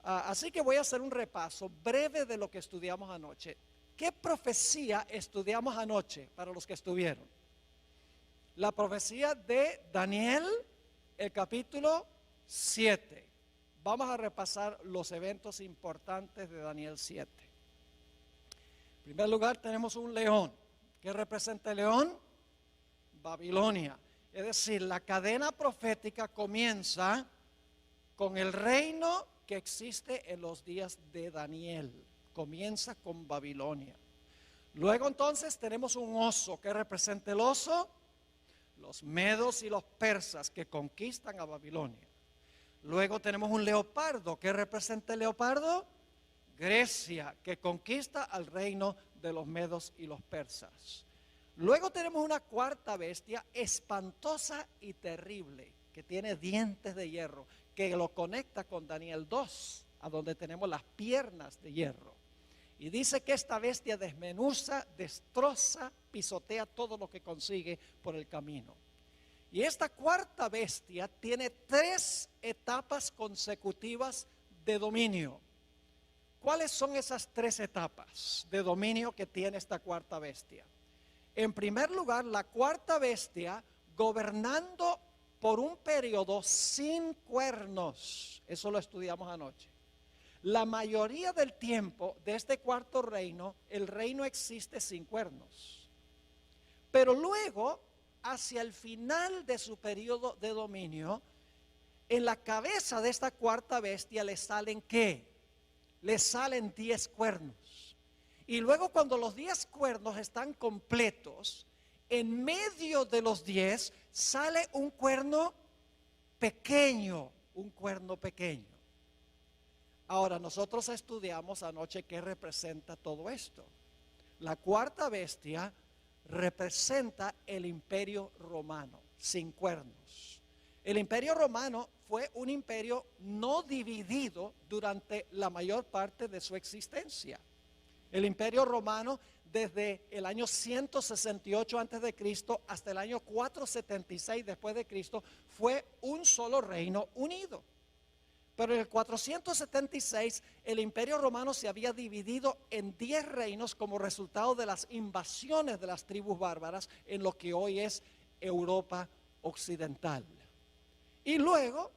Así que voy a hacer un repaso breve de lo que estudiamos anoche. ¿Qué profecía estudiamos anoche para los que estuvieron? La profecía de Daniel, el capítulo 7. Vamos a repasar los eventos importantes de Daniel 7. En primer lugar tenemos un león. ¿Qué representa el león? Babilonia. Es decir, la cadena profética comienza con el reino que existe en los días de Daniel. Comienza con Babilonia. Luego entonces tenemos un oso. ¿Qué representa el oso? Los medos y los persas que conquistan a Babilonia. Luego tenemos un leopardo. ¿Qué representa el leopardo? Grecia, que conquista al reino de los medos y los persas. Luego tenemos una cuarta bestia espantosa y terrible, que tiene dientes de hierro, que lo conecta con Daniel 2, a donde tenemos las piernas de hierro. Y dice que esta bestia desmenuza, destroza, pisotea todo lo que consigue por el camino. Y esta cuarta bestia tiene 3 etapas consecutivas de dominio. ¿Cuáles son esas 3 etapas de dominio que tiene esta cuarta bestia? En primer lugar, la cuarta bestia gobernando por un periodo sin cuernos. Eso lo estudiamos anoche. La mayoría del tiempo de este cuarto reino, el reino existe sin cuernos. Pero luego, hacia el final de su periodo de dominio, en la cabeza de esta cuarta bestia le salen ¿qué? Le salen 10 cuernos. Y luego cuando los 10 cuernos están completos, en medio de los 10 sale un cuerno pequeño, un cuerno pequeño. Ahora, nosotros estudiamos anoche qué representa todo esto. La cuarta bestia representa el imperio romano, sin cuernos. El imperio romano fue un imperio no dividido durante la mayor parte de su existencia. El imperio romano desde el año 168 antes de Cristo hasta el año 476 después de Cristo fue un solo reino unido. Pero en el 476 el imperio romano se había dividido en 10 reinos como resultado de las invasiones de las tribus bárbaras en lo que hoy es Europa occidental. Y luego,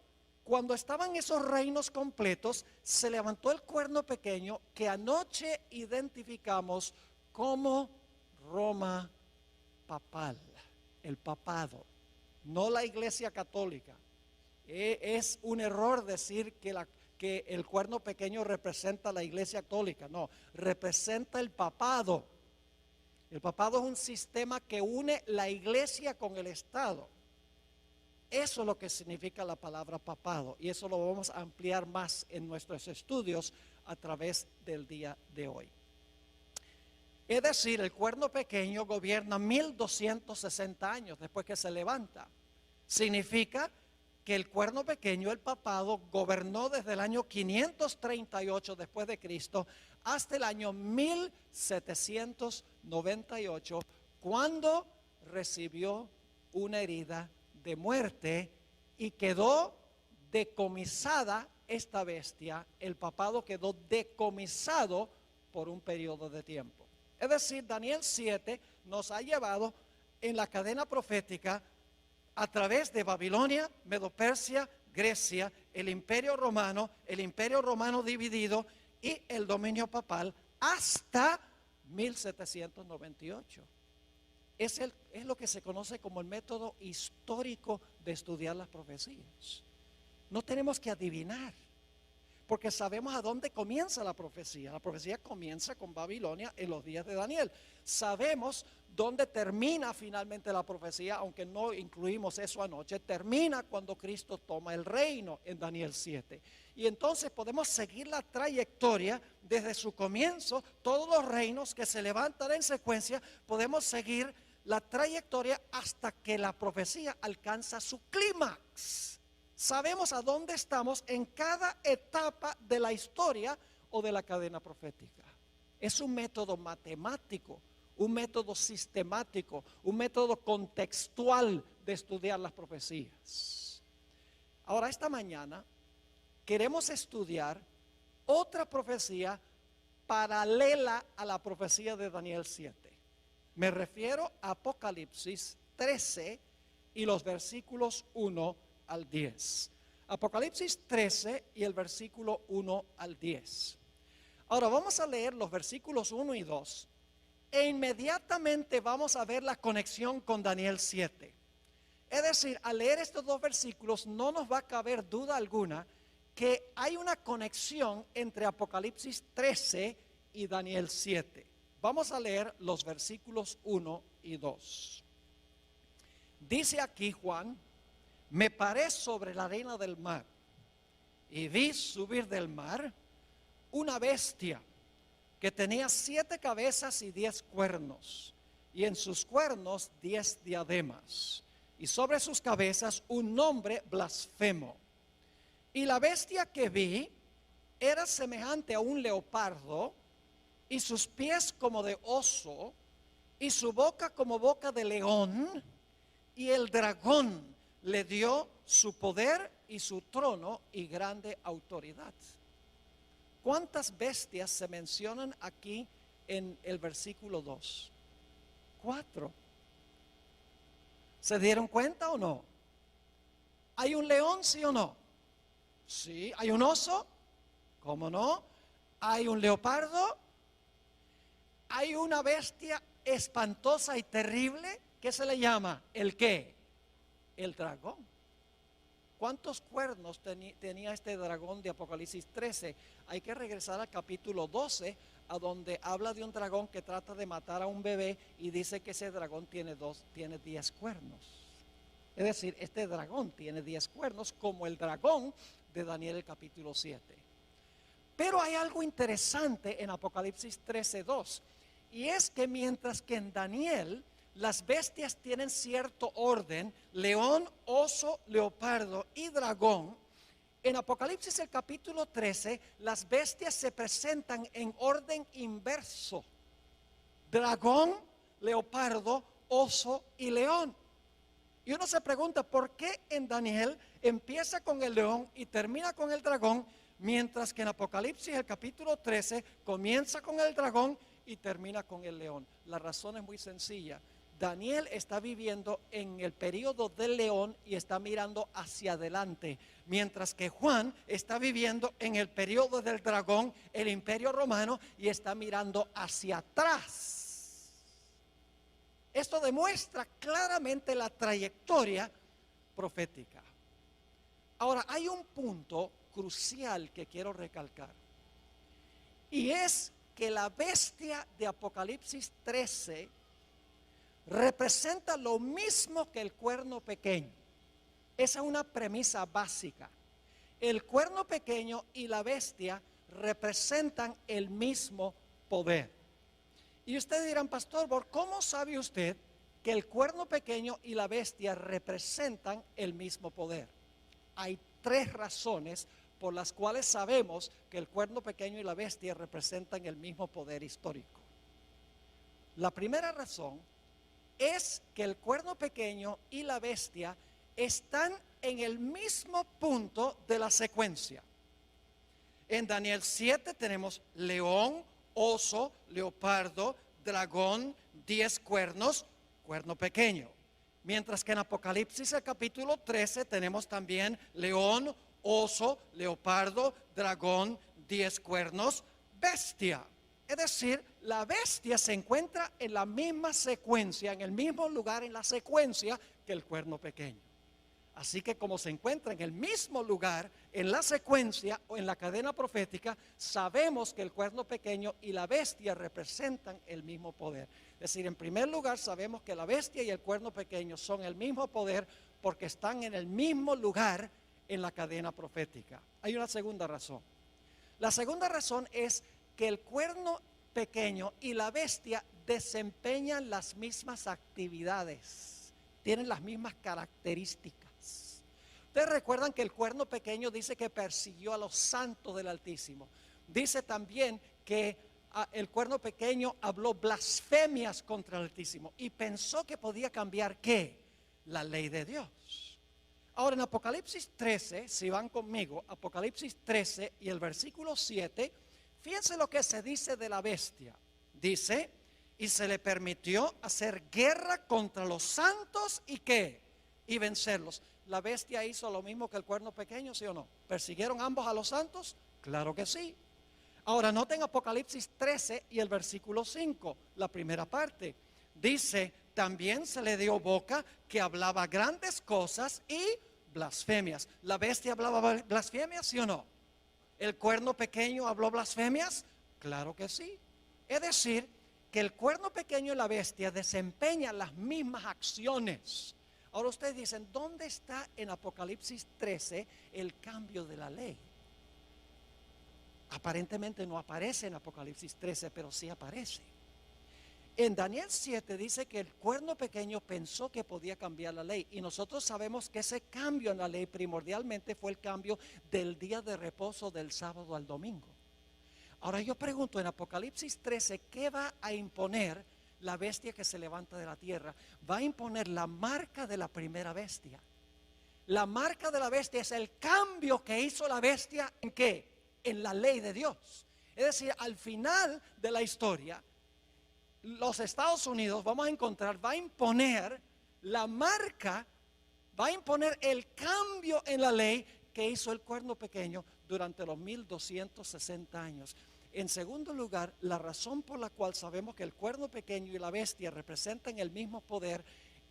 cuando estaban esos reinos completos, se levantó el cuerno pequeño que anoche identificamos como Roma papal, el papado, no la iglesia católica. Es un error decir que el cuerno pequeño representa la iglesia católica, no, representa el papado. El papado es un sistema que une la iglesia con el Estado. Eso es lo que significa la palabra papado y eso lo vamos a ampliar más en nuestros estudios a través del día de hoy. Es decir, el cuerno pequeño gobierna 1260 años después que se levanta. Significa que el cuerno pequeño, el papado, gobernó desde el año 538 después de Cristo hasta el año 1798, cuando recibió una herida de muerte y quedó decomisada esta bestia. El papado quedó decomisado por un periodo de tiempo. Es decir, Daniel 7 nos ha llevado en la cadena profética a través de Babilonia, Medo-Persia, Grecia, el imperio romano dividido y el dominio papal hasta 1798. Es lo que se conoce como el método histórico de estudiar las profecías. No tenemos que adivinar, porque sabemos a dónde comienza la profecía. La profecía comienza con Babilonia en los días de Daniel. Sabemos dónde termina finalmente la profecía, aunque no incluimos eso anoche. Termina cuando Cristo toma el reino en Daniel 7. Y entonces podemos seguir la trayectoria desde su comienzo. Todos los reinos que se levantan en secuencia, podemos seguir la trayectoria hasta que la profecía alcanza su clímax. Sabemos a dónde estamos en cada etapa de la historia o de la cadena profética. Es un método matemático, un método sistemático, un método contextual de estudiar las profecías. Ahora, esta mañana queremos estudiar otra profecía paralela a la profecía de Daniel 7. Me refiero a Apocalipsis 13 y los versículos 1 al 10. Apocalipsis 13 y el versículo 1 al 10. Ahora vamos a leer los versículos 1 y 2 e inmediatamente vamos a ver la conexión con Daniel 7. Es decir, al leer estos dos versículos no nos va a caber duda alguna que hay una conexión entre Apocalipsis 13 y Daniel 7. Vamos a leer los versículos 1 y 2. Dice aquí Juan: me paré sobre la arena del mar y vi subir del mar una bestia que tenía 7 cabezas y 10 cuernos, y en sus cuernos 10 diademas, y sobre sus cabezas un nombre blasfemo. Y la bestia que vi era semejante a un leopardo, y sus pies como de oso, y su boca como boca de león, y el dragón le dio su poder y su trono y grande autoridad. ¿Cuántas bestias se mencionan aquí en el versículo 2? 4. ¿Se dieron cuenta o no? ¿Hay un león, sí o no? Sí. ¿Hay un oso? ¿Cómo no? ¿Hay un leopardo? ¿Hay una bestia espantosa y terrible? ¿Qué se le llama? ¿El qué? El dragón. ¿Cuántos cuernos tenía este dragón de Apocalipsis 13? Hay que regresar al capítulo 12, a donde habla de un dragón que trata de matar a un bebé y dice que ese dragón tiene 10 cuernos. Es decir, este dragón tiene 10 cuernos como el dragón de Daniel el capítulo 7. Pero hay algo interesante en Apocalipsis 13:2, y es que mientras que en Daniel las bestias tienen cierto orden: león, oso, leopardo y dragón, en Apocalipsis el capítulo 13 las bestias se presentan en orden inverso: dragón, leopardo, oso y león. Y uno se pregunta, ¿por qué en Daniel empieza con el león y termina con el dragón, mientras que en Apocalipsis el capítulo 13 comienza con el dragón y termina con el león? La razón es muy sencilla. Daniel está viviendo en el periodo del león y está mirando hacia adelante, mientras que Juan está viviendo en el periodo del dragón, el imperio romano, y está mirando hacia atrás. Esto demuestra claramente la trayectoria profética. Ahora, hay un punto crucial que quiero recalcar, y es que la bestia de Apocalipsis 13 representa lo mismo que el cuerno pequeño. Esa es una premisa básica. El cuerno pequeño y la bestia representan el mismo poder. Y ustedes dirán, pastor, ¿cómo sabe usted que el cuerno pequeño y la bestia representan el mismo poder? Hay 3 razones por las cuales sabemos que el cuerno pequeño y la bestia representan el mismo poder histórico. La primera razón es que el cuerno pequeño y la bestia están en el mismo punto de la secuencia. En Daniel 7 tenemos león, oso, leopardo, dragón, 10 cuernos, cuerno pequeño. Mientras que en Apocalipsis el capítulo 13 tenemos también león, oso, leopardo, dragón, 10 cuernos, bestia. Es decir, la bestia se encuentra en la misma secuencia, en el mismo lugar en la secuencia que el cuerno pequeño. Así que como se encuentra en el mismo lugar en la secuencia o en la cadena profética, sabemos que el cuerno pequeño y la bestia representan el mismo poder. Es decir, en primer lugar sabemos que la bestia y el cuerno pequeño son el mismo poder porque están en el mismo lugar en la cadena profética. Hay una segunda razón. La segunda razón es que el cuerno pequeño y la bestia desempeñan las mismas actividades, tienen las mismas características. Ustedes recuerdan que el cuerno pequeño dice que persiguió a los santos del Altísimo. Dice también que el cuerno pequeño habló blasfemias contra el Altísimo y pensó que podía cambiar ¿qué? La ley de Dios. Ahora en Apocalipsis 13, si van conmigo, Apocalipsis 13 y el versículo 7, fíjense lo que se dice de la bestia. Dice, y se le permitió hacer guerra contra los santos y ¿qué? Y vencerlos. ¿La bestia hizo lo mismo que el cuerno pequeño, sí o no? ¿Persiguieron ambos a los santos? Claro que sí. Ahora noten Apocalipsis 13 y el versículo 5, la primera parte. Dice, también se le dio boca que hablaba grandes cosas y blasfemias. ¿La bestia hablaba blasfemias, sí o no? ¿El cuerno pequeño habló blasfemias? Claro que sí. Es decir, que el cuerno pequeño y la bestia desempeñan las mismas acciones. Ahora ustedes dicen, ¿dónde está en Apocalipsis 13 el cambio de la ley? Aparentemente no aparece en Apocalipsis 13, pero sí aparece. En Daniel 7 dice que el cuerno pequeño pensó que podía cambiar la ley. Y nosotros sabemos que ese cambio en la ley primordialmente fue el cambio del día de reposo del sábado al domingo. Ahora yo pregunto en Apocalipsis 13, ¿qué va a imponer la bestia que se levanta de la tierra? Va a imponer la marca de la primera bestia. La marca de la bestia es el cambio que hizo la bestia ¿en qué? En la ley de Dios. Es decir, al final de la historia, los Estados Unidos, vamos a encontrar, va a imponer la marca, va a imponer el cambio en la ley que hizo el cuerno pequeño durante los 1260 años. En segundo lugar, la razón por la cual sabemos que el cuerno pequeño y la bestia representan el mismo poder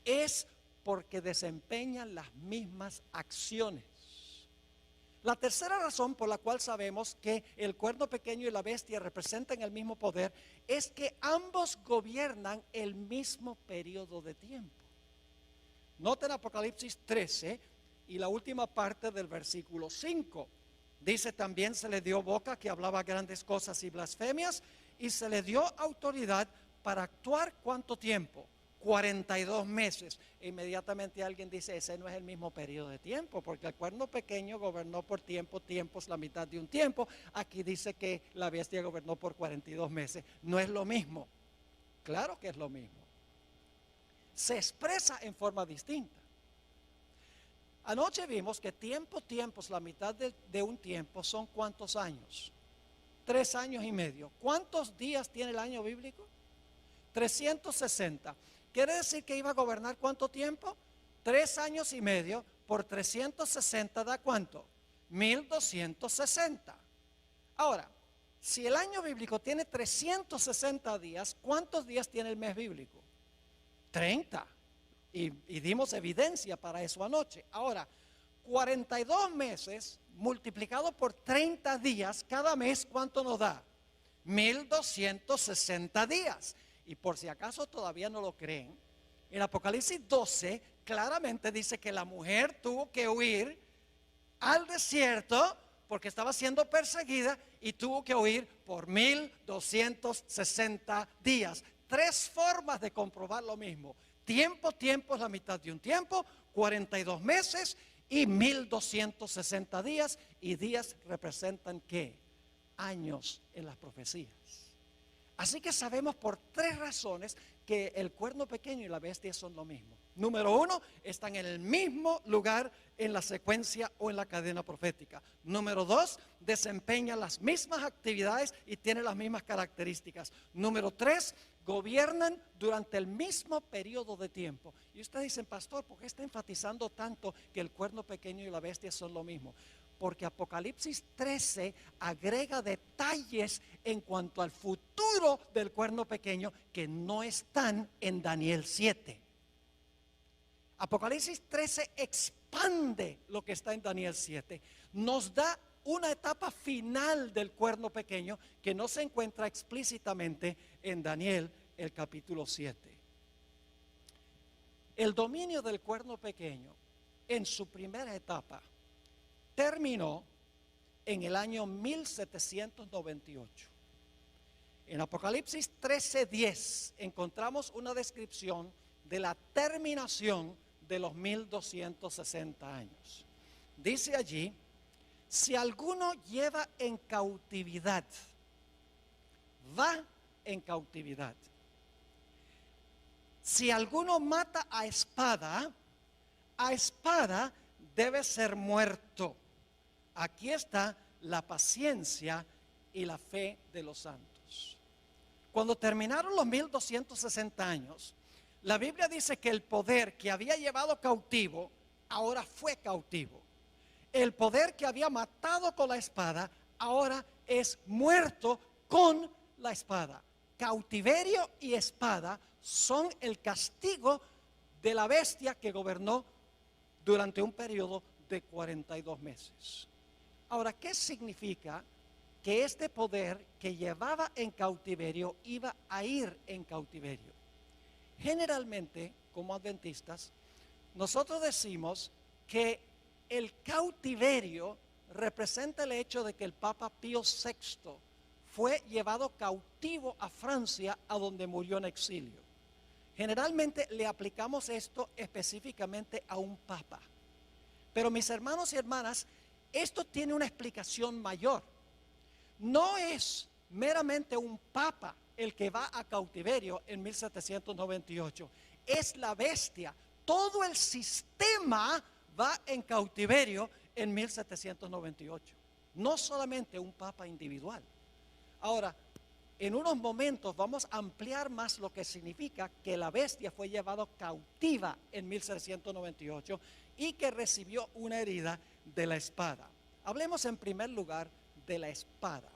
es porque desempeñan las mismas acciones. La tercera razón por la cual sabemos que el cuerno pequeño y la bestia representan el mismo poder es que ambos gobiernan el mismo periodo de tiempo. Noten Apocalipsis 13 y la última parte del versículo 5. Dice, también se le dio boca que hablaba grandes cosas y blasfemias, y se le dio autoridad para actuar ¿cuánto tiempo? 42 meses. E inmediatamente alguien dice, ese no es el mismo periodo de tiempo, porque el cuerno pequeño gobernó por tiempos, la mitad de un tiempo. Aquí dice que la bestia gobernó por 42 meses. No es lo mismo. Claro que es lo mismo. Se expresa en forma distinta. Anoche vimos que tiempos, la mitad de un tiempo son ¿cuántos años? 3 años y medio. ¿Cuántos días tiene el año bíblico? 360. ¿Quiere decir que iba a gobernar cuánto tiempo? 3 años y medio por 360 da ¿cuánto? 1260. Ahora, si el año bíblico tiene 360 días, ¿cuántos días tiene el mes bíblico? 30. Y dimos evidencia para eso anoche. Ahora, 42 meses multiplicado por 30 días, cada mes, ¿cuánto nos da? 1260 días. Y por si acaso todavía no lo creen, en Apocalipsis 12 claramente dice que la mujer tuvo que huir al desierto porque estaba siendo perseguida y tuvo que huir por 1260 días. 3 formas de comprobar lo mismo. Tiempo es la mitad de un tiempo, 42 meses y 1260 días. Y días representan ¿qué? Años en las profecías. Así que sabemos por 3 razones que el cuerno pequeño y la bestia son lo mismo. Número 1, están en el mismo lugar en la secuencia o en la cadena profética. Número 2, desempeñan las mismas actividades y tienen las mismas características. Número 3, gobiernan durante el mismo periodo de tiempo. Y ustedes dicen, pastor, ¿por qué está enfatizando tanto que el cuerno pequeño y la bestia son lo mismo? Porque Apocalipsis 13 agrega detalles en cuanto al futuro del cuerno pequeño que no están en Daniel 7. Apocalipsis 13 expande lo que está en Daniel 7. Nos da una etapa final del cuerno pequeño que no se encuentra explícitamente en Daniel el capítulo 7. El dominio del cuerno pequeño en su primera etapa terminó en el año 1798. En Apocalipsis 13:10 encontramos una descripción de la terminación de los 1260 años. Dice allí, si alguno lleva en cautividad, va en cautividad. Si alguno mata a espada debe ser muerto. Aquí está la paciencia y la fe de los santos. Cuando terminaron los 1260 años, la Biblia dice que el poder que había llevado cautivo, ahora fue cautivo. El poder que había matado con la espada, ahora es muerto con la espada. Cautiverio y espada son el castigo de la bestia que gobernó durante un periodo de 42 meses. Ahora, ¿qué significa que este poder que llevaba en cautiverio iba a ir en cautiverio? Generalmente, como adventistas, nosotros decimos que el cautiverio representa el hecho de que el Papa Pío VI fue llevado cautivo a Francia, a donde murió en exilio. Generalmente le aplicamos esto específicamente a un papa. Pero mis hermanos y hermanas, esto tiene una explicación mayor. No es meramente un papa el que va a cautiverio en 1798. Es la bestia. Todo el sistema va en cautiverio en 1798. No solamente un papa individual. Ahora, en unos momentos vamos a ampliar más lo que significa que la bestia fue llevada cautiva en 1798 y que recibió una herida de la espada. Hablemos en primer lugar de la espada.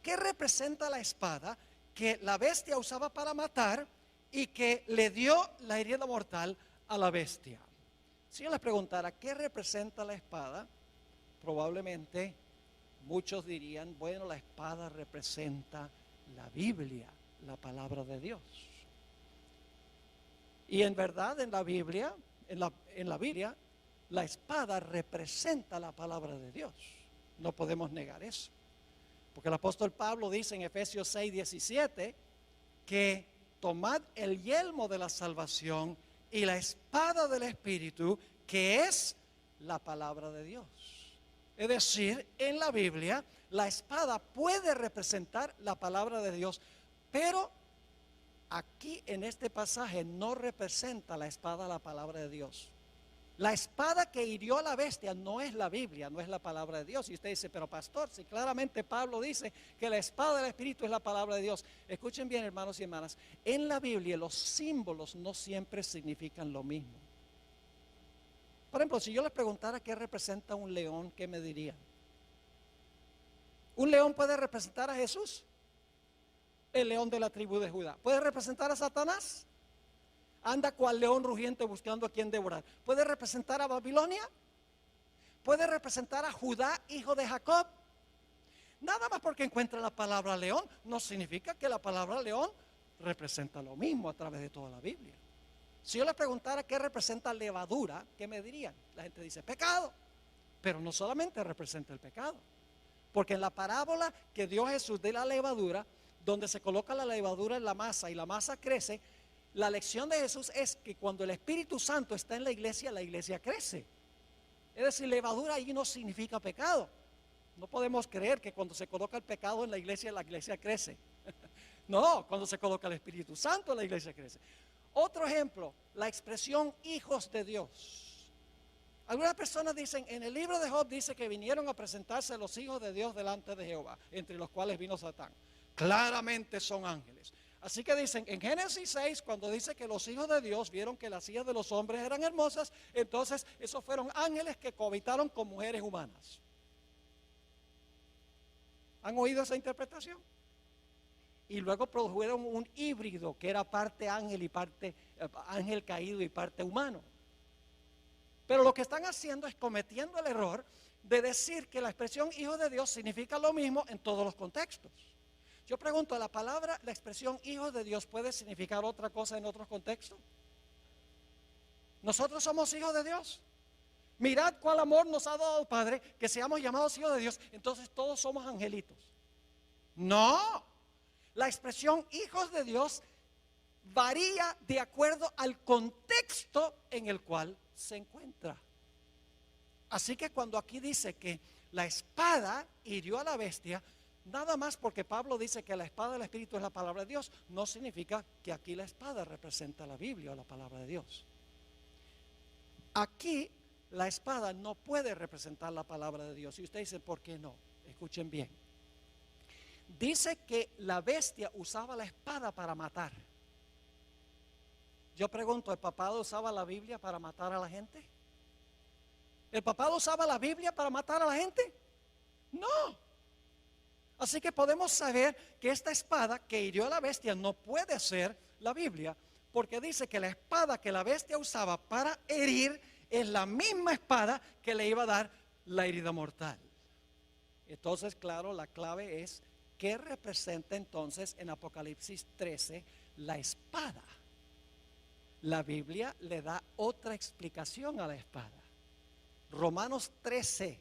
¿Qué representa la espada que la bestia usaba para matar y que le dio la herida mortal a la bestia? Si yo les preguntara qué representa la espada, probablemente muchos dirían, bueno, la espada representa la Biblia, la palabra de Dios. Y en verdad en la Biblia, la espada representa la palabra de Dios. No podemos negar eso. Porque el apóstol Pablo dice en Efesios 6:17 que tomad el yelmo de la salvación y la espada del Espíritu, que es la palabra de Dios. Es decir, en la Biblia la espada puede representar la palabra de Dios, pero aquí en este pasaje no representa la espada la palabra de Dios. La espada que hirió a la bestia no es la Biblia, no es la palabra de Dios. Y usted dice, pero pastor, si claramente Pablo dice que la espada del Espíritu es la palabra de Dios. Escuchen bien, hermanos y hermanas, en la Biblia los símbolos no siempre significan lo mismo. Por ejemplo, si yo les preguntara qué representa un león, ¿qué me dirían? ¿Un león puede representar a Jesús? El león de la tribu de Judá. ¿Puede representar a Satanás? Anda cual león rugiente buscando a quien devorar. ¿Puede representar a Babilonia? ¿Puede representar a Judá, hijo de Jacob? Nada más porque encuentra la palabra león no significa que la palabra león representa lo mismo a través de toda la Biblia. Si yo les preguntara qué representa levadura, ¿qué me dirían? La gente dice pecado, pero no solamente representa el pecado, porque en la parábola que dio Jesús de la levadura, donde se coloca la levadura en la masa y la masa crece, la lección de Jesús es que cuando el Espíritu Santo está en la iglesia crece. Es decir, levadura allí no significa pecado. No podemos creer que cuando se coloca el pecado en la iglesia crece. No, cuando se coloca el Espíritu Santo, la iglesia crece. Otro ejemplo, la expresión hijos de Dios. Algunas personas dicen, en el libro de Job dice que vinieron a presentarse los hijos de Dios delante de Jehová, entre los cuales vino Satán. Claramente son ángeles. Así que dicen, en Génesis 6, cuando dice que los hijos de Dios vieron que las hijas de los hombres eran hermosas, entonces esos fueron ángeles que cohabitaron con mujeres humanas. ¿Han oído esa interpretación? Y luego produjeron un híbrido que era parte ángel y parte ángel caído y parte humano. Pero lo que están haciendo es cometiendo el error de decir que la expresión hijo de Dios significa lo mismo en todos los contextos. Yo pregunto, la expresión hijo de Dios puede significar otra cosa en otros contextos. Nosotros somos hijos de Dios. Mirad cuál amor nos ha dado el Padre, que seamos llamados hijos de Dios. Entonces todos somos angelitos. No, la expresión hijos de Dios varía de acuerdo al contexto en el cual se encuentra. Así que cuando aquí dice que la espada hirió a la bestia, nada más porque Pablo dice que la espada del Espíritu es la palabra de Dios, no significa que aquí la espada representa la Biblia o la palabra de Dios. Aquí la espada no puede representar la palabra de Dios. Y usted dice, ¿por qué no? Escuchen bien. Dice que la bestia usaba la espada para matar. Yo pregunto, ¿el papado usaba la Biblia para matar a la gente? ¿El papado usaba la Biblia para matar a la gente? No. Así que podemos saber que esta espada que hirió a la bestia no puede ser la Biblia, porque dice que la espada que la bestia usaba para herir es la misma espada que le iba a dar la herida mortal. Entonces, claro, la clave es ¿qué representa entonces en Apocalipsis 13 la espada? La Biblia le da otra explicación a la espada. Romanos 13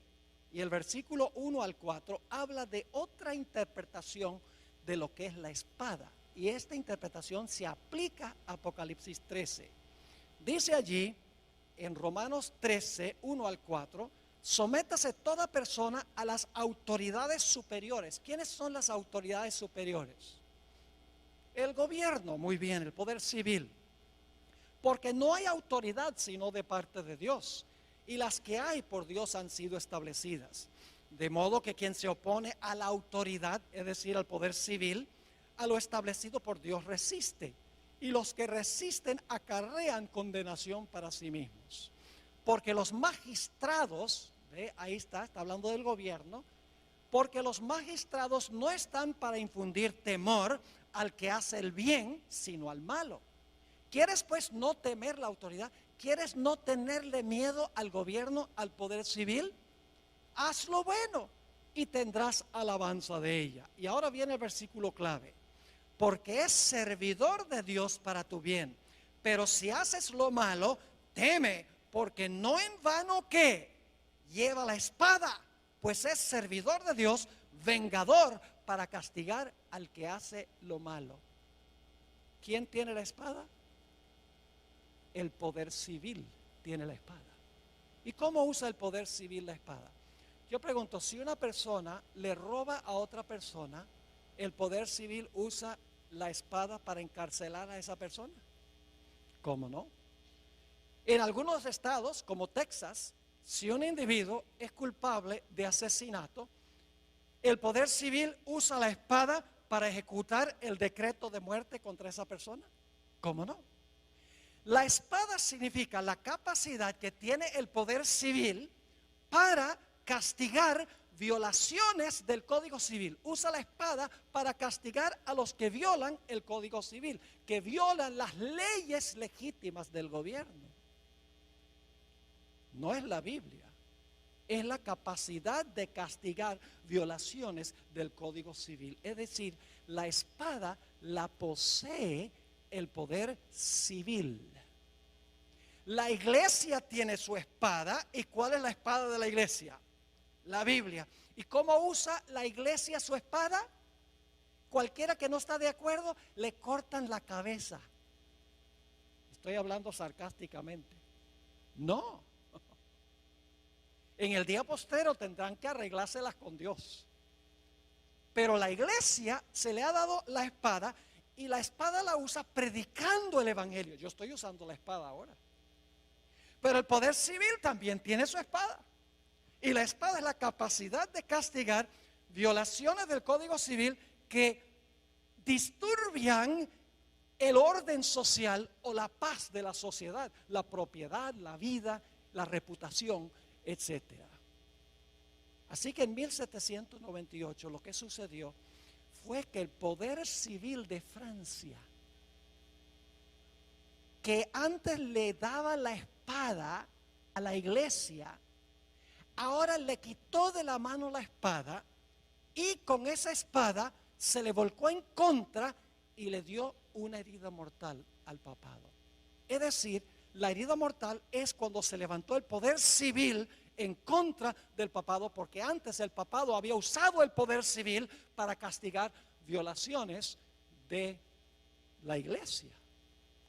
y el versículo 1 al 4 habla de otra interpretación de lo que es la espada. Y esta interpretación se aplica a Apocalipsis 13. Dice allí en Romanos 13, 1 al 4, sométase toda persona a las autoridades superiores. ¿Quiénes son las autoridades superiores? El gobierno, muy bien, el poder civil. Porque no hay autoridad sino de parte de Dios. Y las que hay por Dios han sido establecidas. De modo que quien se opone a la autoridad, es decir, al poder civil, a lo establecido por Dios resiste. Y los que resisten acarrean condenación para sí mismos. Porque los magistrados, ahí está hablando del gobierno, porque los magistrados no están para infundir temor al que hace el bien, sino al malo. ¿Quieres pues no temer la autoridad? ¿Quieres no tenerle miedo al gobierno, al poder civil? Haz lo bueno y tendrás alabanza de ella. Y ahora viene el versículo clave. Porque es servidor de Dios para tu bien. Pero si haces lo malo, teme, porque no en vano que lleva la espada, pues es servidor de Dios, vengador para castigar al que hace lo malo. ¿Quién tiene la espada? El poder civil tiene la espada. ¿Y cómo usa el poder civil la espada? Yo pregunto, si una persona le roba a otra persona, ¿el poder civil usa la espada para encarcelar a esa persona? ¿Cómo no? En algunos estados, como Texas, si un individuo es culpable de asesinato, el poder civil usa la espada para ejecutar el decreto de muerte contra esa persona. ¿Cómo no? La espada significa la capacidad que tiene el poder civil para castigar violaciones del Código Civil. Usa la espada para castigar a los que violan el Código Civil, que violan las leyes legítimas del gobierno. No es la Biblia, es la capacidad de castigar violaciones del Código Civil. Es decir, la espada la posee el poder civil. La iglesia tiene su espada. ¿Y cuál es la espada de la iglesia? La Biblia. ¿Y cómo usa la iglesia su espada? Cualquiera que no está de acuerdo, le cortan la cabeza. Estoy hablando sarcásticamente. No. En el día postero tendrán que arreglárselas con Dios. Pero la iglesia se le ha dado la espada, y la espada la usa predicando el evangelio. Yo estoy usando la espada ahora. Pero el poder civil también tiene su espada. Y la espada es la capacidad de castigar violaciones del Código Civil que disturbian el orden social o la paz de la sociedad, la propiedad, la vida, la reputación, etcétera. Así que en 1798 lo que sucedió fue que el poder civil de Francia, que antes le daba la espada a la iglesia, ahora le quitó de la mano la espada, y con esa espada se le volcó en contra y le dio una herida mortal al papado. Es decir, la herida mortal es cuando se levantó el poder civil en contra del papado, porque antes el papado había usado el poder civil para castigar violaciones de la iglesia.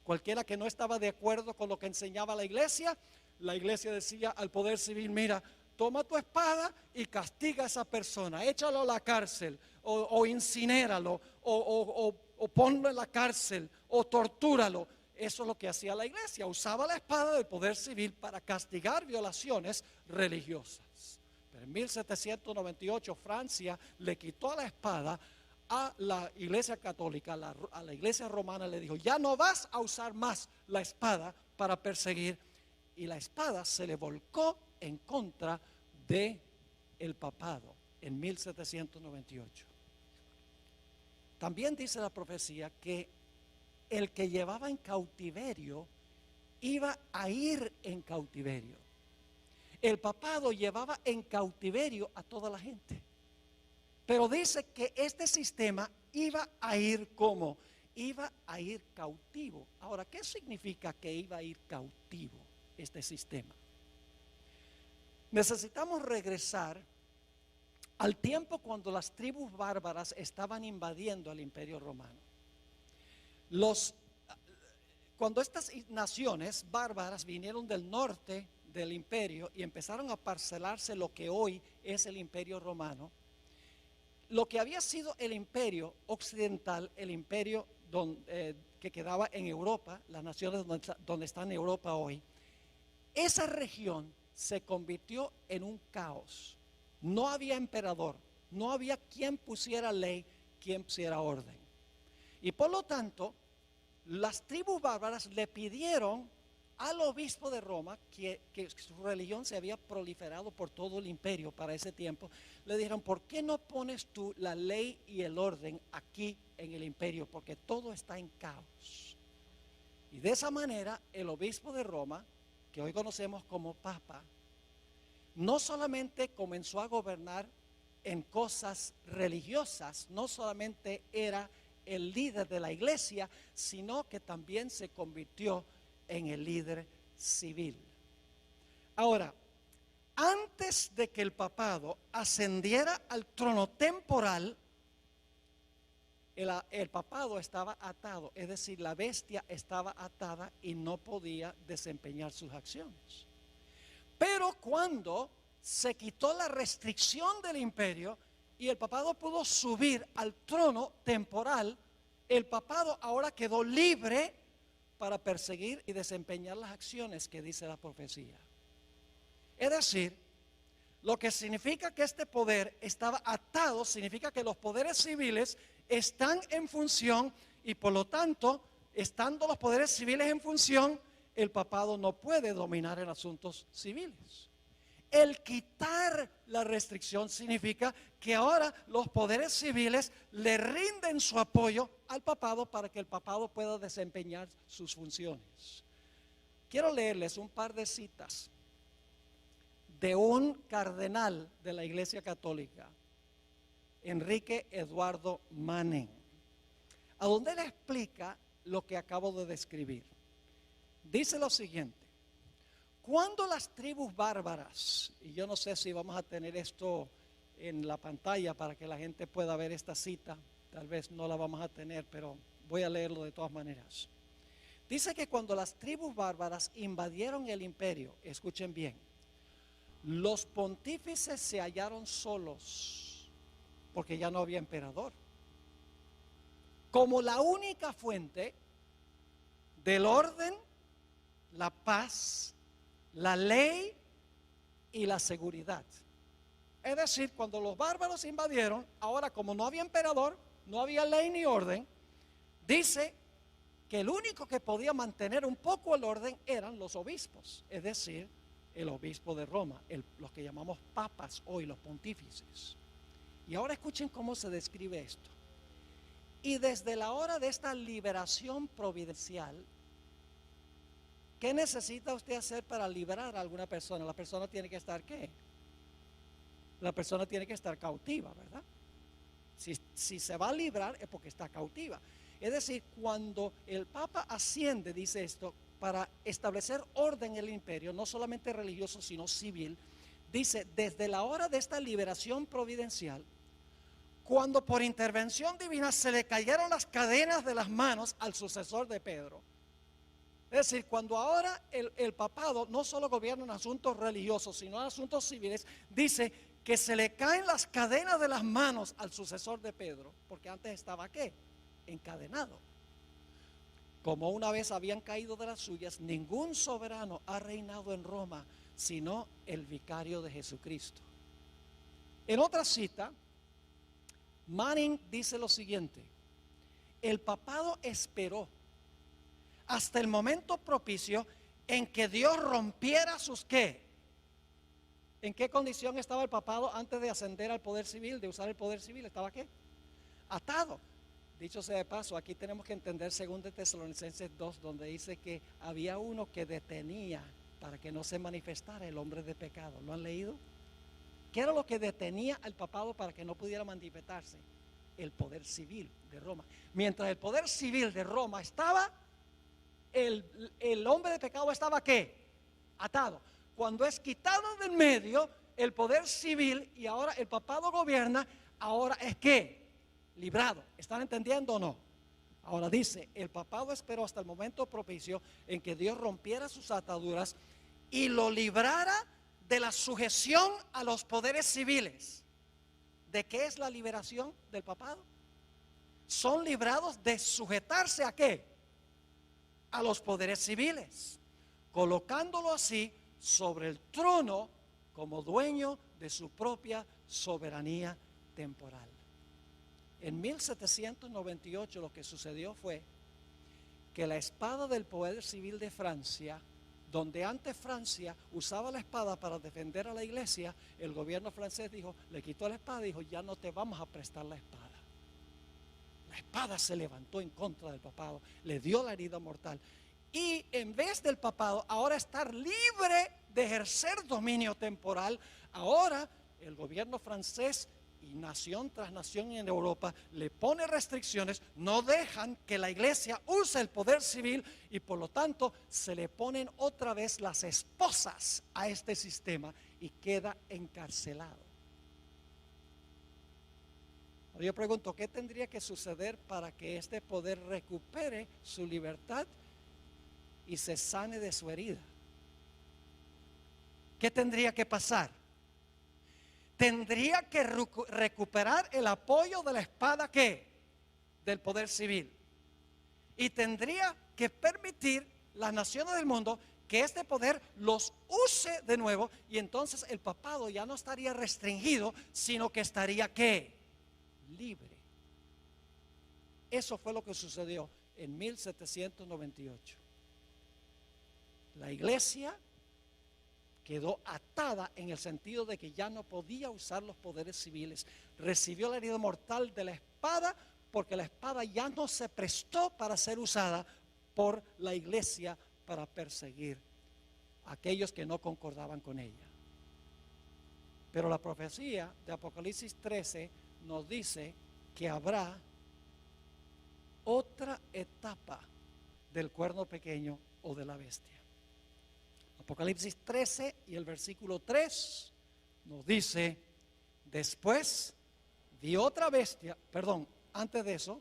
Cualquiera que no estaba de acuerdo con lo que enseñaba la iglesia decía al poder civil: mira, toma tu espada y castiga a esa persona, échalo a la cárcel, o incinéralo, o ponlo en la cárcel, o tortúralo. eso es lo que hacía la iglesia, usaba la espada del poder civil para castigar violaciones religiosas. Pero en 1798 Francia le quitó la espada a la iglesia católica, a la iglesia romana, le dijo: ya no vas a usar más la espada para perseguir. Y la espada se le volcó en contra de el papado en 1798. También dice la profecía que el que llevaba en cautiverio iba a ir en cautiverio. El papado llevaba en cautiverio a toda la gente. Pero dice que este sistema iba a ir como, iba a ir cautivo. Ahora, ¿qué significa que iba a ir cautivo este sistema? Necesitamos regresar al tiempo cuando las tribus bárbaras estaban invadiendo el Imperio Romano. Cuando estas naciones bárbaras vinieron del norte del imperio y empezaron a parcelarse lo que hoy es el Imperio Romano, lo que había sido el imperio occidental, el imperio que quedaba en Europa, las naciones donde está en Europa hoy, esa región se convirtió en un caos. No había emperador, no había quien pusiera ley, quien pusiera orden. Y por lo tanto, las tribus bárbaras le pidieron al obispo de Roma, que su religión se había proliferado por todo el imperio para ese tiempo, le dijeron: ¿por qué no pones tú la ley y el orden aquí en el imperio? Porque todo está en caos. Y de esa manera el obispo de Roma, que hoy conocemos como Papa, no solamente comenzó a gobernar en cosas religiosas, no solamente era el líder de la iglesia, sino que también se convirtió en el líder civil. Ahora, antes de que el papado ascendiera al trono temporal, el papado estaba atado, es decir, la bestia estaba atada y no podía desempeñar sus acciones. Pero cuando se quitó la restricción del imperio y el papado pudo subir al trono temporal, el papado ahora quedó libre para perseguir y desempeñar las acciones que dice la profecía. Es decir, lo que significa que este poder estaba atado, significa que los poderes civiles están en función y por lo tanto, estando los poderes civiles en función, el papado no puede dominar en asuntos civiles. El quitar la restricción significa que ahora los poderes civiles le rinden su apoyo al papado para que el papado pueda desempeñar sus funciones. Quiero leerles un par de citas de un cardenal de la Iglesia Católica, Enrique Eduardo Manning, a donde él explica lo que acabo de describir. Dice lo siguiente: cuando las tribus bárbaras, y yo no sé si vamos a tener esto en la pantalla para que la gente pueda ver esta cita, tal vez no la vamos a tener, pero voy a leerlo de todas maneras. Dice que cuando las tribus bárbaras invadieron el imperio, escuchen bien, los pontífices se hallaron solos porque ya no había emperador. Como la única fuente del orden, la paz, la ley y la seguridad. Es decir, cuando los bárbaros invadieron, ahora como no había emperador, no había ley ni orden, dice que el único que podía mantener un poco el orden eran los obispos, es decir, el obispo de Roma, los que llamamos papas hoy, los pontífices. Y ahora escuchen cómo se describe esto. Y desde la hora de esta liberación providencial, ¿qué necesita usted hacer para liberar a alguna persona? La persona tiene que estar ¿qué? La persona tiene que estar cautiva, ¿verdad? Si se va a librar es porque está cautiva. Es decir, cuando el Papa asciende, dice esto, para establecer orden en el imperio, no solamente religioso, sino civil, dice, desde la hora de esta liberación providencial, cuando por intervención divina se le cayeron las cadenas de las manos al sucesor de Pedro. Es decir, cuando ahora el papado no solo gobierna en asuntos religiosos, sino en asuntos civiles, dice que se le caen las cadenas de las manos al sucesor de Pedro, porque antes estaba ¿qué? Encadenado. como una vez habían caído de las suyas, ningún soberano ha reinado en Roma, sino el vicario de Jesucristo. En otra cita, Manning dice lo siguiente: el papado esperó hasta el momento propicio en que Dios rompiera sus ¿qué? ¿En qué condición estaba el papado antes de ascender al poder civil, de usar el poder civil? ¿Estaba qué? Atado. Dicho sea de paso, aquí tenemos que entender 2 Tesalonicenses 2, donde dice que había uno que detenía para que no se manifestara el hombre de pecado. ¿Lo han leído? ¿Qué era lo que detenía al papado para que no pudiera manifestarse? El poder civil de Roma. Mientras el poder civil de Roma estaba, el hombre de pecado estaba ¿qué? Atado. Cuando es quitado del medio el poder civil y ahora el papado gobierna, ahora es ¿qué? Librado. ¿Están entendiendo o no? Ahora dice, el papado esperó hasta el momento propicio en que Dios rompiera sus ataduras y lo librara de la sujeción a los poderes civiles. ¿De qué es la liberación del papado? Son librados de sujetarse ¿a qué? A los poderes civiles, colocándolo así sobre el trono como dueño de su propia soberanía temporal. En 1798 lo que sucedió fue que la espada del poder civil de Francia, donde antes Francia usaba la espada para defender a la iglesia, el gobierno francés dijo, le quitó la espada y dijo, ya no te vamos a prestar la espada. La espada se levantó en contra del papado, le dio la herida mortal. Y en vez del papado ahora estar libre de ejercer dominio temporal, ahora el gobierno francés y nación tras nación en Europa le pone restricciones, no dejan que la iglesia use el poder civil y por lo tanto se le ponen otra vez las esposas a este sistema y queda encarcelado. Yo pregunto, ¿qué tendría que suceder para que este poder recupere su libertad y se sane de su herida? ¿Qué tendría que pasar? Tendría que recuperar el apoyo de la espada ¿qué? Del poder civil. Y tendría que permitir las naciones del mundo que este poder los use de nuevo y entonces el papado ya no estaría restringido, sino que estaría ¿qué? Libre. Eso fue lo que sucedió en 1798. La iglesia quedó atada en el sentido de que ya no podía usar los poderes civiles. Recibió la herida mortal de la espada porque la espada ya no se prestó para ser usada por la iglesia para perseguir a aquellos que no concordaban con ella. Pero la profecía de Apocalipsis 13 nos dice que habrá otra etapa del cuerno pequeño o de la bestia. Apocalipsis 13 y el versículo 3 nos dice, después vi otra bestia, antes de eso,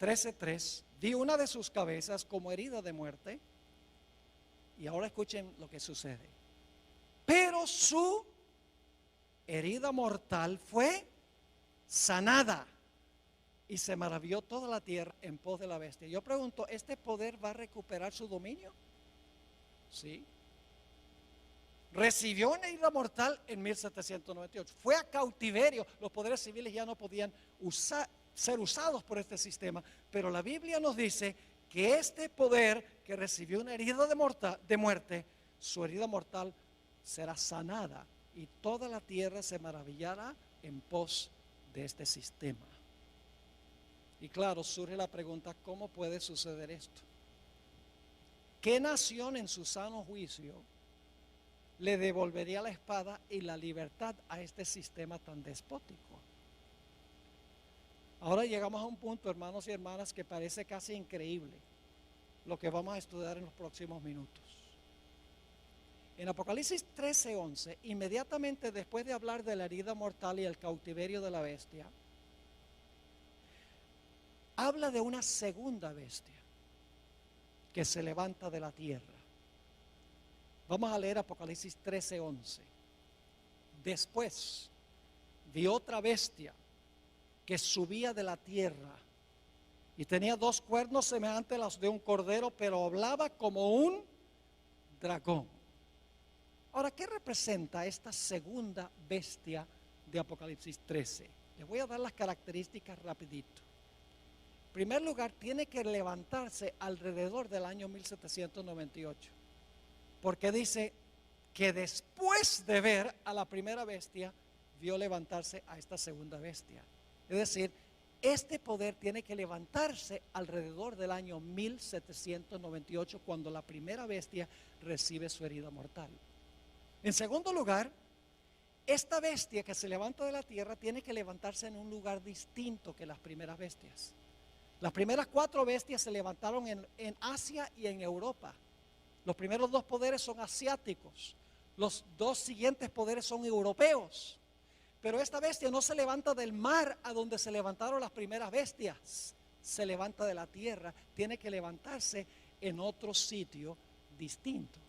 13:3, vi una de sus cabezas como herida de muerte. Y ahora escuchen lo que sucede. Pero su herida mortal fue sanada y se maravilló toda la tierra en pos de la bestia. Yo pregunto, ¿este poder va a recuperar su dominio? Sí. Recibió una herida mortal en 1798. Fue a cautiverio. Los poderes civiles ya no podían ser usados por este sistema. Pero la Biblia nos dice que este poder que recibió una herida de muerte, su herida mortal será sanada y toda la tierra se maravillará en pos de este sistema. Y claro, surge la pregunta, ¿cómo puede suceder esto? ¿Qué nación en su sano juicio le devolvería la espada y la libertad a este sistema tan despótico? Ahora llegamos a un punto, hermanos y hermanas, que parece casi increíble lo que vamos a estudiar en los próximos minutos. En Apocalipsis 13:11, inmediatamente después de hablar de la herida mortal y el cautiverio de la bestia, habla de una segunda bestia que se levanta de la tierra. Vamos a leer Apocalipsis 13:11. Después vi otra bestia que subía de la tierra y tenía 2 cuernos semejantes a los de un cordero, pero hablaba como un dragón. Ahora, ¿qué representa esta segunda bestia de Apocalipsis 13? Les voy a dar las características rapidito. En primer lugar, tiene que levantarse alrededor del año 1798, porque dice que después de ver a la primera bestia, vio levantarse a esta segunda bestia. Es decir, este poder tiene que levantarse alrededor del año 1798, cuando la primera bestia recibe su herida mortal. En segundo lugar, esta bestia que se levanta de la tierra tiene que levantarse en un lugar distinto que las primeras bestias. Las primeras 4 bestias se levantaron en Asia y en Europa. Los primeros 2 poderes son asiáticos. Los 2 siguientes poderes son europeos. Pero esta bestia no se levanta del mar a donde se levantaron las primeras bestias. Se levanta de la tierra. Tiene que levantarse en otro sitio distinto.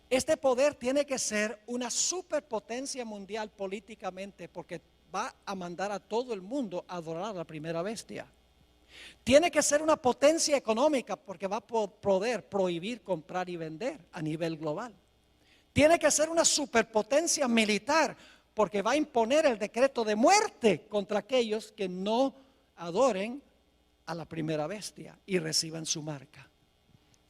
Este poder tiene que ser una superpotencia mundial políticamente, porque va a mandar a todo el mundo a adorar a la primera bestia. Tiene que ser una potencia económica, porque va a poder prohibir comprar y vender a nivel global. Tiene que ser una superpotencia militar, porque va a imponer el decreto de muerte contra aquellos que no adoren a la primera bestia y reciban su marca.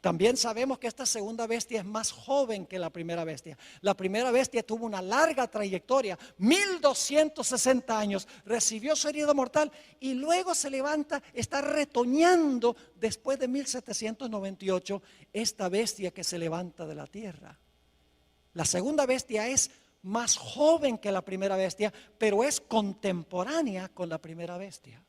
También sabemos que esta segunda bestia es más joven que la primera bestia. La primera bestia tuvo una larga trayectoria, 1260 años, recibió su herida mortal y luego se levanta, está retoñando después de 1798, esta bestia que se levanta de la tierra. La segunda bestia es más joven que la primera bestia, pero es contemporánea con la primera bestia.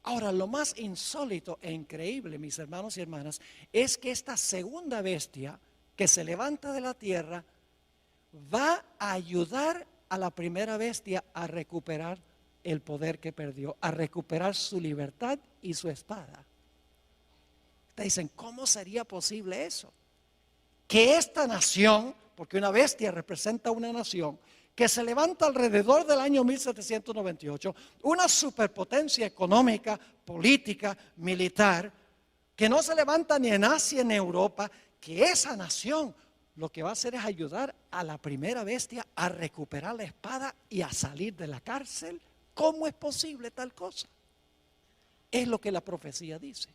Ahora, lo más insólito e increíble, mis hermanos y hermanas, es que esta segunda bestia que se levanta de la tierra va a ayudar a la primera bestia a recuperar el poder que perdió, a recuperar su libertad y su espada. Ustedes dicen, ¿cómo sería posible eso? Que esta nación, porque una bestia representa una nación, que se levanta alrededor del año 1798, una superpotencia económica, política, militar, que no se levanta ni en Asia ni en Europa, que esa nación lo que va a hacer es ayudar a la primera bestia a recuperar la espada y a salir de la cárcel. ¿Cómo es posible tal cosa? Es lo que la profecía dice.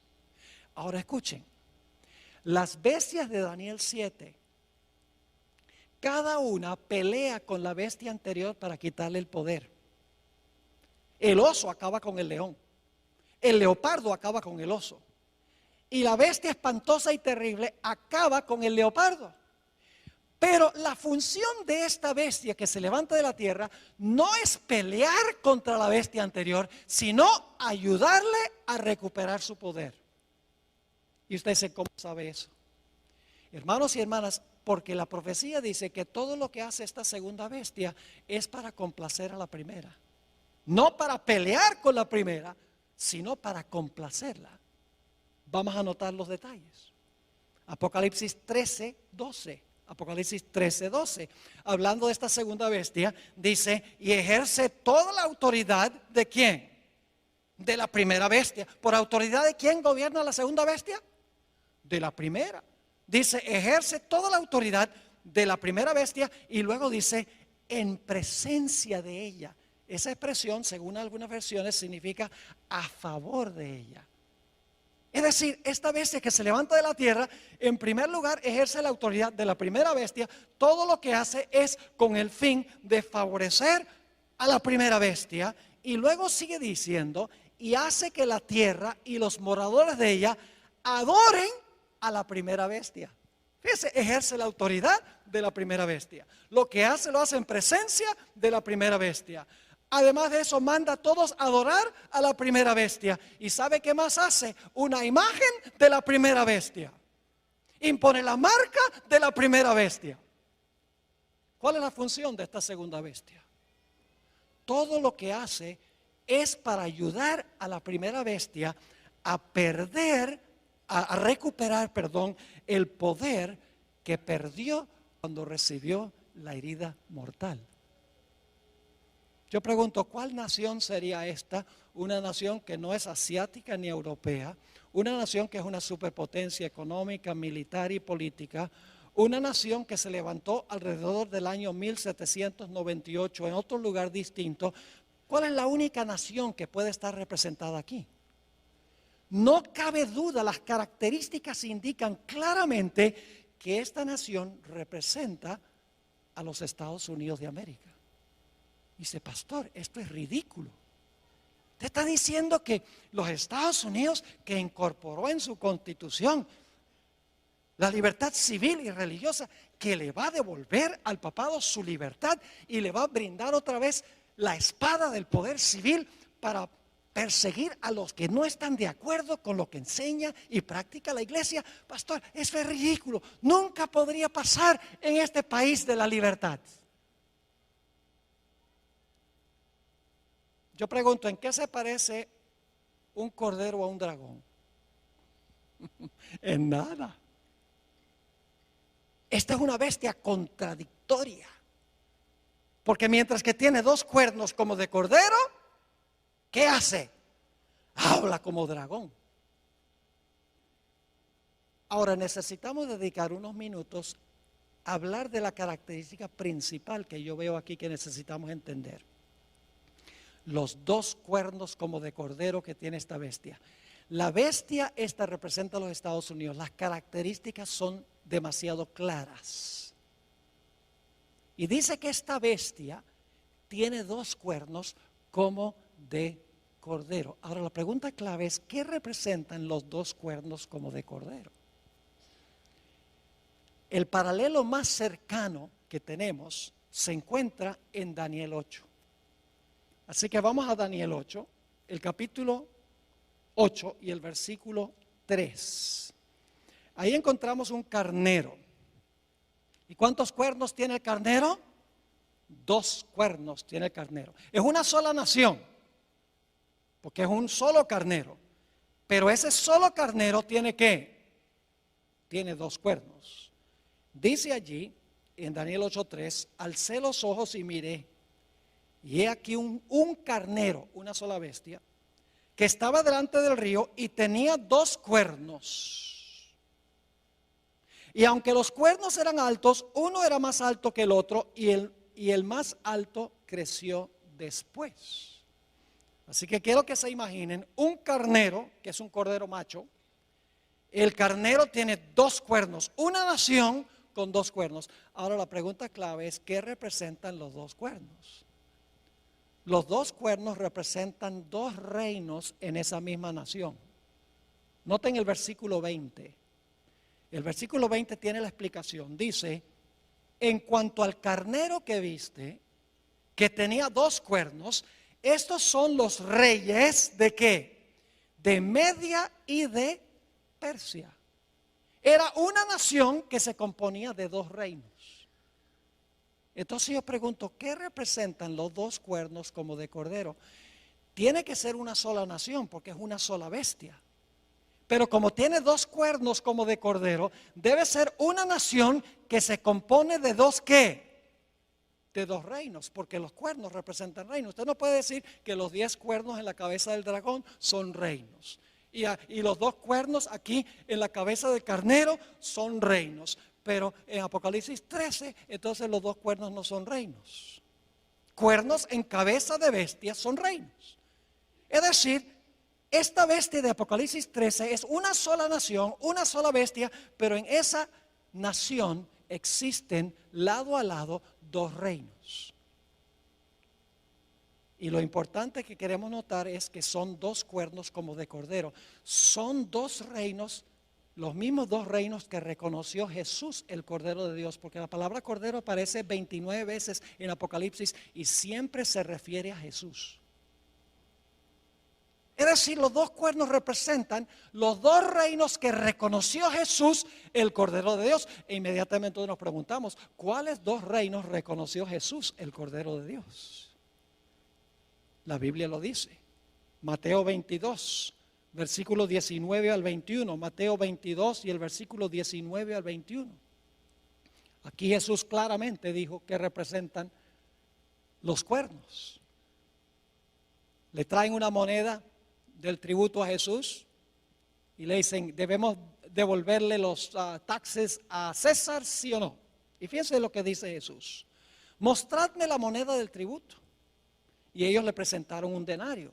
Ahora escuchen, las bestias de Daniel 7, cada una pelea con la bestia anterior para quitarle el poder. El oso acaba con el león, el leopardo acaba con el oso, y la bestia espantosa y terrible acaba con el leopardo. Pero la función de esta bestia que se levanta de la tierra no es pelear contra la bestia anterior, sino ayudarle a recuperar su poder. Y usted dice, ¿cómo sabe eso? Hermanos y hermanas, porque la profecía dice que todo lo que hace esta segunda bestia es para complacer a la primera. No para pelear con la primera, sino para complacerla. Vamos a anotar los detalles. Apocalipsis 13, 12. Apocalipsis 13, 12. Hablando de esta segunda bestia, dice, y ejerce toda la autoridad ¿de quién? De la primera bestia. ¿Por autoridad de quién gobierna la segunda bestia? De la primera. Dice, ejerce toda la autoridad de la primera bestia y luego dice, en presencia de ella. Esa expresión, según algunas versiones, significa a favor de ella. Es decir, esta bestia que se levanta de la tierra, en primer lugar, ejerce la autoridad de la primera bestia. Todo lo que hace es con el fin de favorecer a la primera bestia. Y luego sigue diciendo, y hace que la tierra y los moradores de ella adoren a la primera bestia. Fíjese, ejerce la autoridad de la primera bestia. Lo que hace, lo hace en presencia de la primera bestia. Además de eso, manda a todos a adorar a la primera bestia. ¿Y sabe qué más hace? Una imagen de la primera bestia. Impone la marca de la primera bestia. ¿Cuál es la función de esta segunda bestia? Todo lo que hace es para ayudar a la primera bestia a recuperar, el poder que perdió cuando recibió la herida mortal. Yo pregunto, ¿cuál nación sería esta? Una nación que no es asiática ni europea, una nación que es una superpotencia económica, militar y política, una nación que se levantó alrededor del año 1798 en otro lugar distinto. ¿Cuál es la única nación que puede estar representada aquí? No cabe duda, las características indican claramente que esta nación representa a los Estados Unidos de América. Dice, pastor, esto es ridículo. Usted está diciendo que los Estados Unidos, que incorporó en su constitución la libertad civil y religiosa, que le va a devolver al papado su libertad y le va a brindar otra vez la espada del poder civil para perseguir a los que no están de acuerdo con lo que enseña y practica la iglesia. Pastor, eso es ridículo. Nunca podría pasar en este país de la libertad. Yo pregunto, ¿en qué se parece un cordero a un dragón? En nada. Esta es una bestia contradictoria. Porque mientras que tiene dos cuernos como de cordero, ¿qué hace? Habla como dragón. Ahora necesitamos dedicar unos minutos a hablar de la característica principal que yo veo aquí que necesitamos entender. Los dos cuernos como de cordero que tiene esta bestia. La bestia esta representa a los Estados Unidos. Las características son demasiado claras. Y dice que esta bestia tiene dos cuernos como de cordero. Ahora la pregunta clave es, ¿qué representan los dos cuernos como de cordero? El paralelo más cercano que tenemos se encuentra en Daniel 8. Así que vamos a Daniel 8, el capítulo 8 y el versículo 3. Ahí encontramos un carnero. ¿Y cuántos cuernos tiene el carnero? Dos cuernos tiene el carnero. Es una sola nación, porque es un solo carnero. Pero ese solo carnero tiene ¿qué? Tiene dos cuernos. Dice allí, en Daniel 8:3, alcé los ojos y miré. Y he aquí un carnero, una sola bestia, que estaba delante del río y tenía dos cuernos. Y aunque los cuernos eran altos, uno era más alto que el otro y el más alto creció después. Así que quiero que se imaginen un carnero, que es un cordero macho. El carnero tiene dos cuernos, una nación con dos cuernos. Ahora la pregunta clave es, ¿qué representan los dos cuernos? Los dos cuernos representan dos reinos en esa misma nación. Noten el versículo 20. El versículo 20 tiene la explicación. Dice, en cuanto al carnero que viste, que tenía dos cuernos, estos son los reyes ¿de qué? De Media y de Persia. Era una nación que se componía de dos reinos. Entonces yo pregunto, ¿qué representan los dos cuernos como de cordero? Tiene que ser una sola nación porque es una sola bestia. Pero como tiene dos cuernos como de cordero, debe ser una nación que se compone de dos ¿qué? De dos reinos, porque los cuernos representan reinos. Usted no puede decir que los 10 cuernos en la cabeza del dragón son reinos. Y los dos cuernos aquí en la cabeza del carnero son reinos. Pero en Apocalipsis 13, entonces los dos cuernos no son reinos. Cuernos en cabeza de bestia son reinos. Es decir, esta bestia de Apocalipsis 13 es una sola nación, una sola bestia, pero en esa nación existen lado a lado dos reinos. Y lo importante que queremos notar es que son dos cuernos como de cordero. Son dos reinos, los mismos dos reinos que reconoció Jesús, el Cordero de Dios, porque la palabra cordero aparece 29 veces en Apocalipsis y siempre se refiere a Jesús. Es decir, los dos cuernos representan los dos reinos que reconoció Jesús, el Cordero de Dios. E inmediatamente nos preguntamos, ¿cuáles dos reinos reconoció Jesús, el Cordero de Dios? La Biblia lo dice. Mateo 22, versículo 19 al 21. Mateo 22 y el versículo 19 al 21. Aquí Jesús claramente dijo que representan los cuernos. le traen una moneda del tributo a Jesús y le dicen, ¿debemos devolverle los taxes a César, sí o no? Y fíjense lo que dice Jesús: mostradme la moneda del tributo. Y ellos le presentaron un denario.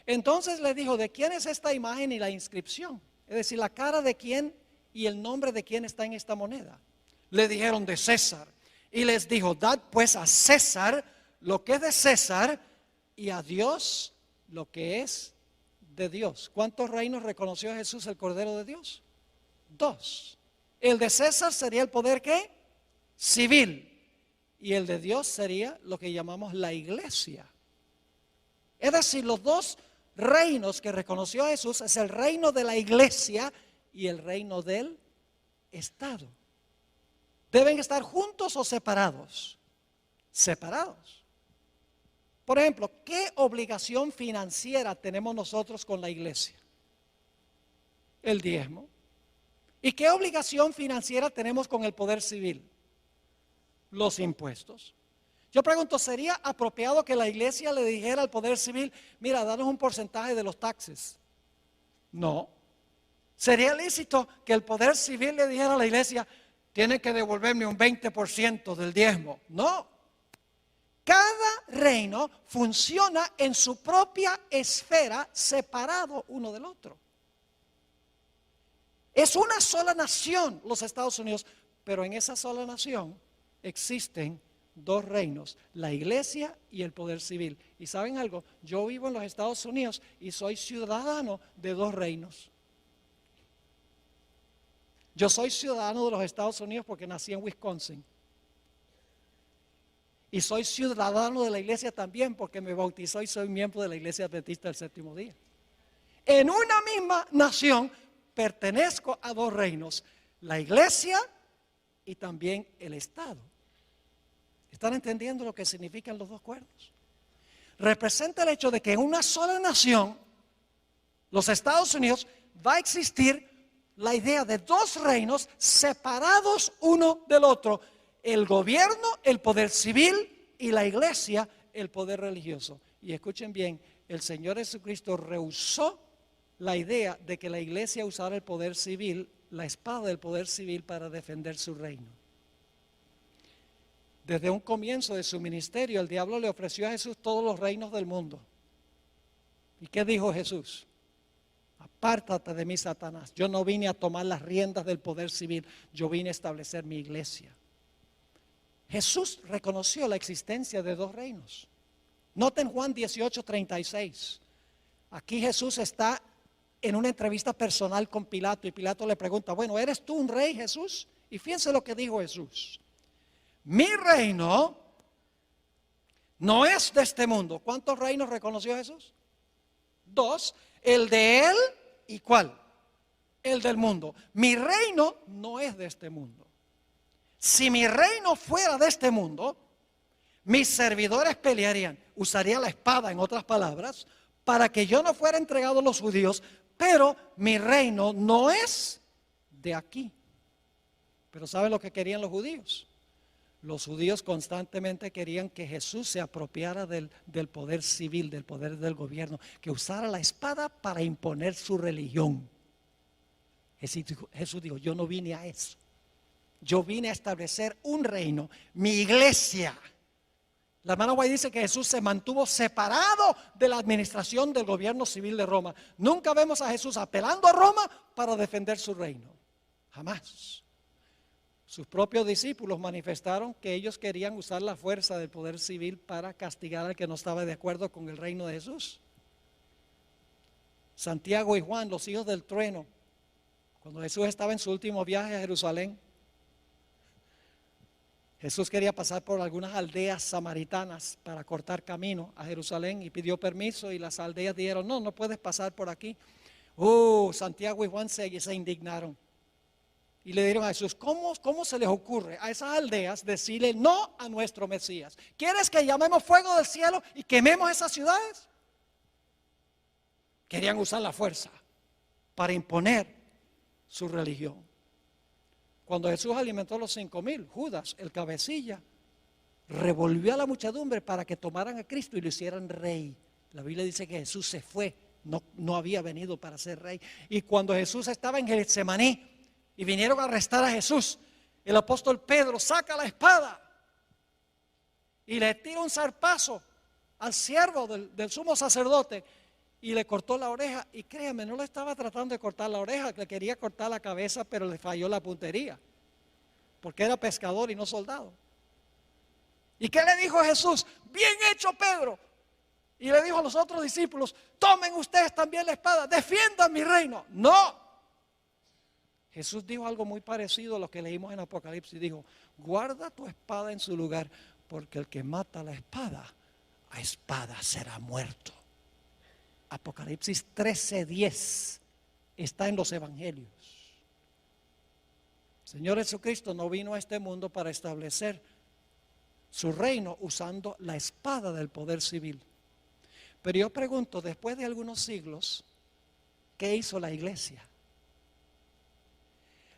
Entonces le dijo, ¿de quién es esta imagen y la inscripción? Es decir, la cara de quién y el nombre de quién está en esta moneda. Le dijeron, de César. Y les dijo, dad pues a César lo que es de César y a Dios lo que es de Dios. ¿Cuántos reinos reconoció Jesús, el Cordero de Dios? 2. El de César sería el poder, ¿qué? Civil. Y el de Dios sería lo que llamamos la iglesia. Es decir, los 2 reinos que reconoció Jesús es el reino de la iglesia y el reino del Estado. ¿Deben estar juntos o separados? Separados. Por ejemplo, ¿qué obligación financiera tenemos nosotros con la iglesia? El diezmo. ¿Y qué obligación financiera tenemos con el poder civil? Los impuestos. Yo pregunto, ¿sería apropiado que la iglesia le dijera al poder civil, mira, danos un porcentaje de los taxes? No. ¿Sería lícito que el poder civil le dijera a la iglesia, tiene que devolverme un 20% del diezmo? No. Cada reino funciona en su propia esfera, separado uno del otro. Es una sola nación, los Estados Unidos, pero en esa sola nación existen 2 reinos, la iglesia y el poder civil. ¿Y saben algo? Yo vivo en los Estados Unidos y soy ciudadano de 2 reinos. Yo soy ciudadano de los Estados Unidos porque nací en Wisconsin. Y soy ciudadano de la iglesia también porque me bautizó y soy miembro de la Iglesia Adventista del Séptimo Día. En una misma nación pertenezco a 2 reinos, la iglesia y también el Estado. ¿Están entendiendo lo que significan los 2 cuernos? Representa el hecho de que en una sola nación, los Estados Unidos, va a existir la idea de 2 reinos separados uno del otro. El gobierno, el poder civil, y la iglesia, el poder religioso. Y escuchen bien, el Señor Jesucristo rehusó la idea de que la iglesia usara el poder civil, la espada del poder civil, para defender su reino. Desde un comienzo de su ministerio, el diablo le ofreció a Jesús todos los reinos del mundo. ¿Y qué dijo Jesús? Apártate de mí, Satanás. Yo no vine a tomar las riendas del poder civil, yo vine a establecer mi iglesia. Jesús reconoció la existencia de 2 reinos. Noten Juan 18:36. Aquí Jesús está en una entrevista personal con Pilato y Pilato le pregunta, bueno, ¿eres tú un rey, Jesús? Y fíjense lo que dijo Jesús. Mi reino no es de este mundo. ¿Cuántos reinos reconoció Jesús? 2. El de él y ¿cuál? El del mundo. Mi reino no es de este mundo. Si mi reino fuera de este mundo, mis servidores pelearían, usaría la espada, en otras palabras, para que yo no fuera entregado a los judíos, pero mi reino no es de aquí. Pero ¿saben lo que querían los judíos? Los judíos constantemente querían que Jesús se apropiara del poder civil, del poder del gobierno, que usara la espada para imponer su religión. Jesús dijo, yo no vine a eso. Yo vine a establecer un reino, mi iglesia. La hermana White dice que Jesús se mantuvo separado de la administración del gobierno civil de Roma. Nunca vemos a Jesús apelando a Roma para defender su reino. Jamás. Sus propios discípulos manifestaron que ellos querían usar la fuerza del poder civil para castigar al que no estaba de acuerdo con el reino de Jesús. Santiago y Juan, los hijos del trueno, cuando Jesús estaba en su último viaje a Jerusalén, Jesús quería pasar por algunas aldeas samaritanas para cortar camino a Jerusalén y pidió permiso y las aldeas dijeron, no puedes pasar por aquí. Santiago y Juan se indignaron y le dijeron a Jesús, ¿cómo se les ocurre a esas aldeas decirle no a nuestro Mesías? ¿Quieres que llamemos fuego del cielo y quememos esas ciudades? Querían usar la fuerza para imponer su religión. Cuando Jesús alimentó a los 5,000, Judas, el cabecilla, revolvió a la muchedumbre para que tomaran a Cristo y lo hicieran rey. La Biblia dice que Jesús se fue, no había venido para ser rey. Y cuando Jesús estaba en Getsemaní y vinieron a arrestar a Jesús, el apóstol Pedro saca la espada y le tira un zarpazo al siervo del sumo sacerdote y le cortó la oreja. Y créame, no le estaba tratando de cortar la oreja, le quería cortar la cabeza, pero le falló la puntería, porque era pescador y no soldado. ¿Y qué le dijo Jesús? Bien hecho, Pedro. Y le dijo a los otros discípulos, tomen ustedes también la espada, defiendan mi reino. No. Jesús dijo algo muy parecido a lo que leímos en Apocalipsis. Dijo, guarda tu espada en su lugar, porque el que mata la espada, a espada será muerto. Apocalipsis 13:10 está en los evangelios. El Señor Jesucristo no vino a este mundo para establecer su reino usando la espada del poder civil. Pero yo pregunto, después de algunos siglos, ¿qué hizo la iglesia?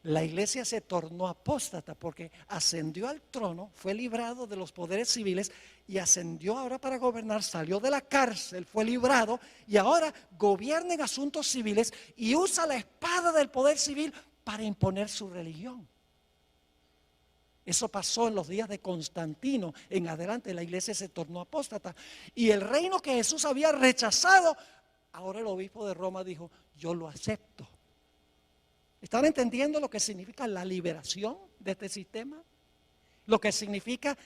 La iglesia se tornó apóstata porque ascendió al trono, fue librado de los poderes civiles y ascendió ahora para gobernar, salió de la cárcel, fue librado y ahora gobierna en asuntos civiles y usa la espada del poder civil para imponer su religión. Eso pasó en los días de Constantino. En adelante la iglesia se tornó apóstata. Y el reino que Jesús había rechazado, ahora el obispo de Roma dijo, yo lo acepto. ¿Están entendiendo lo que significa la liberación de este sistema? Lo que significa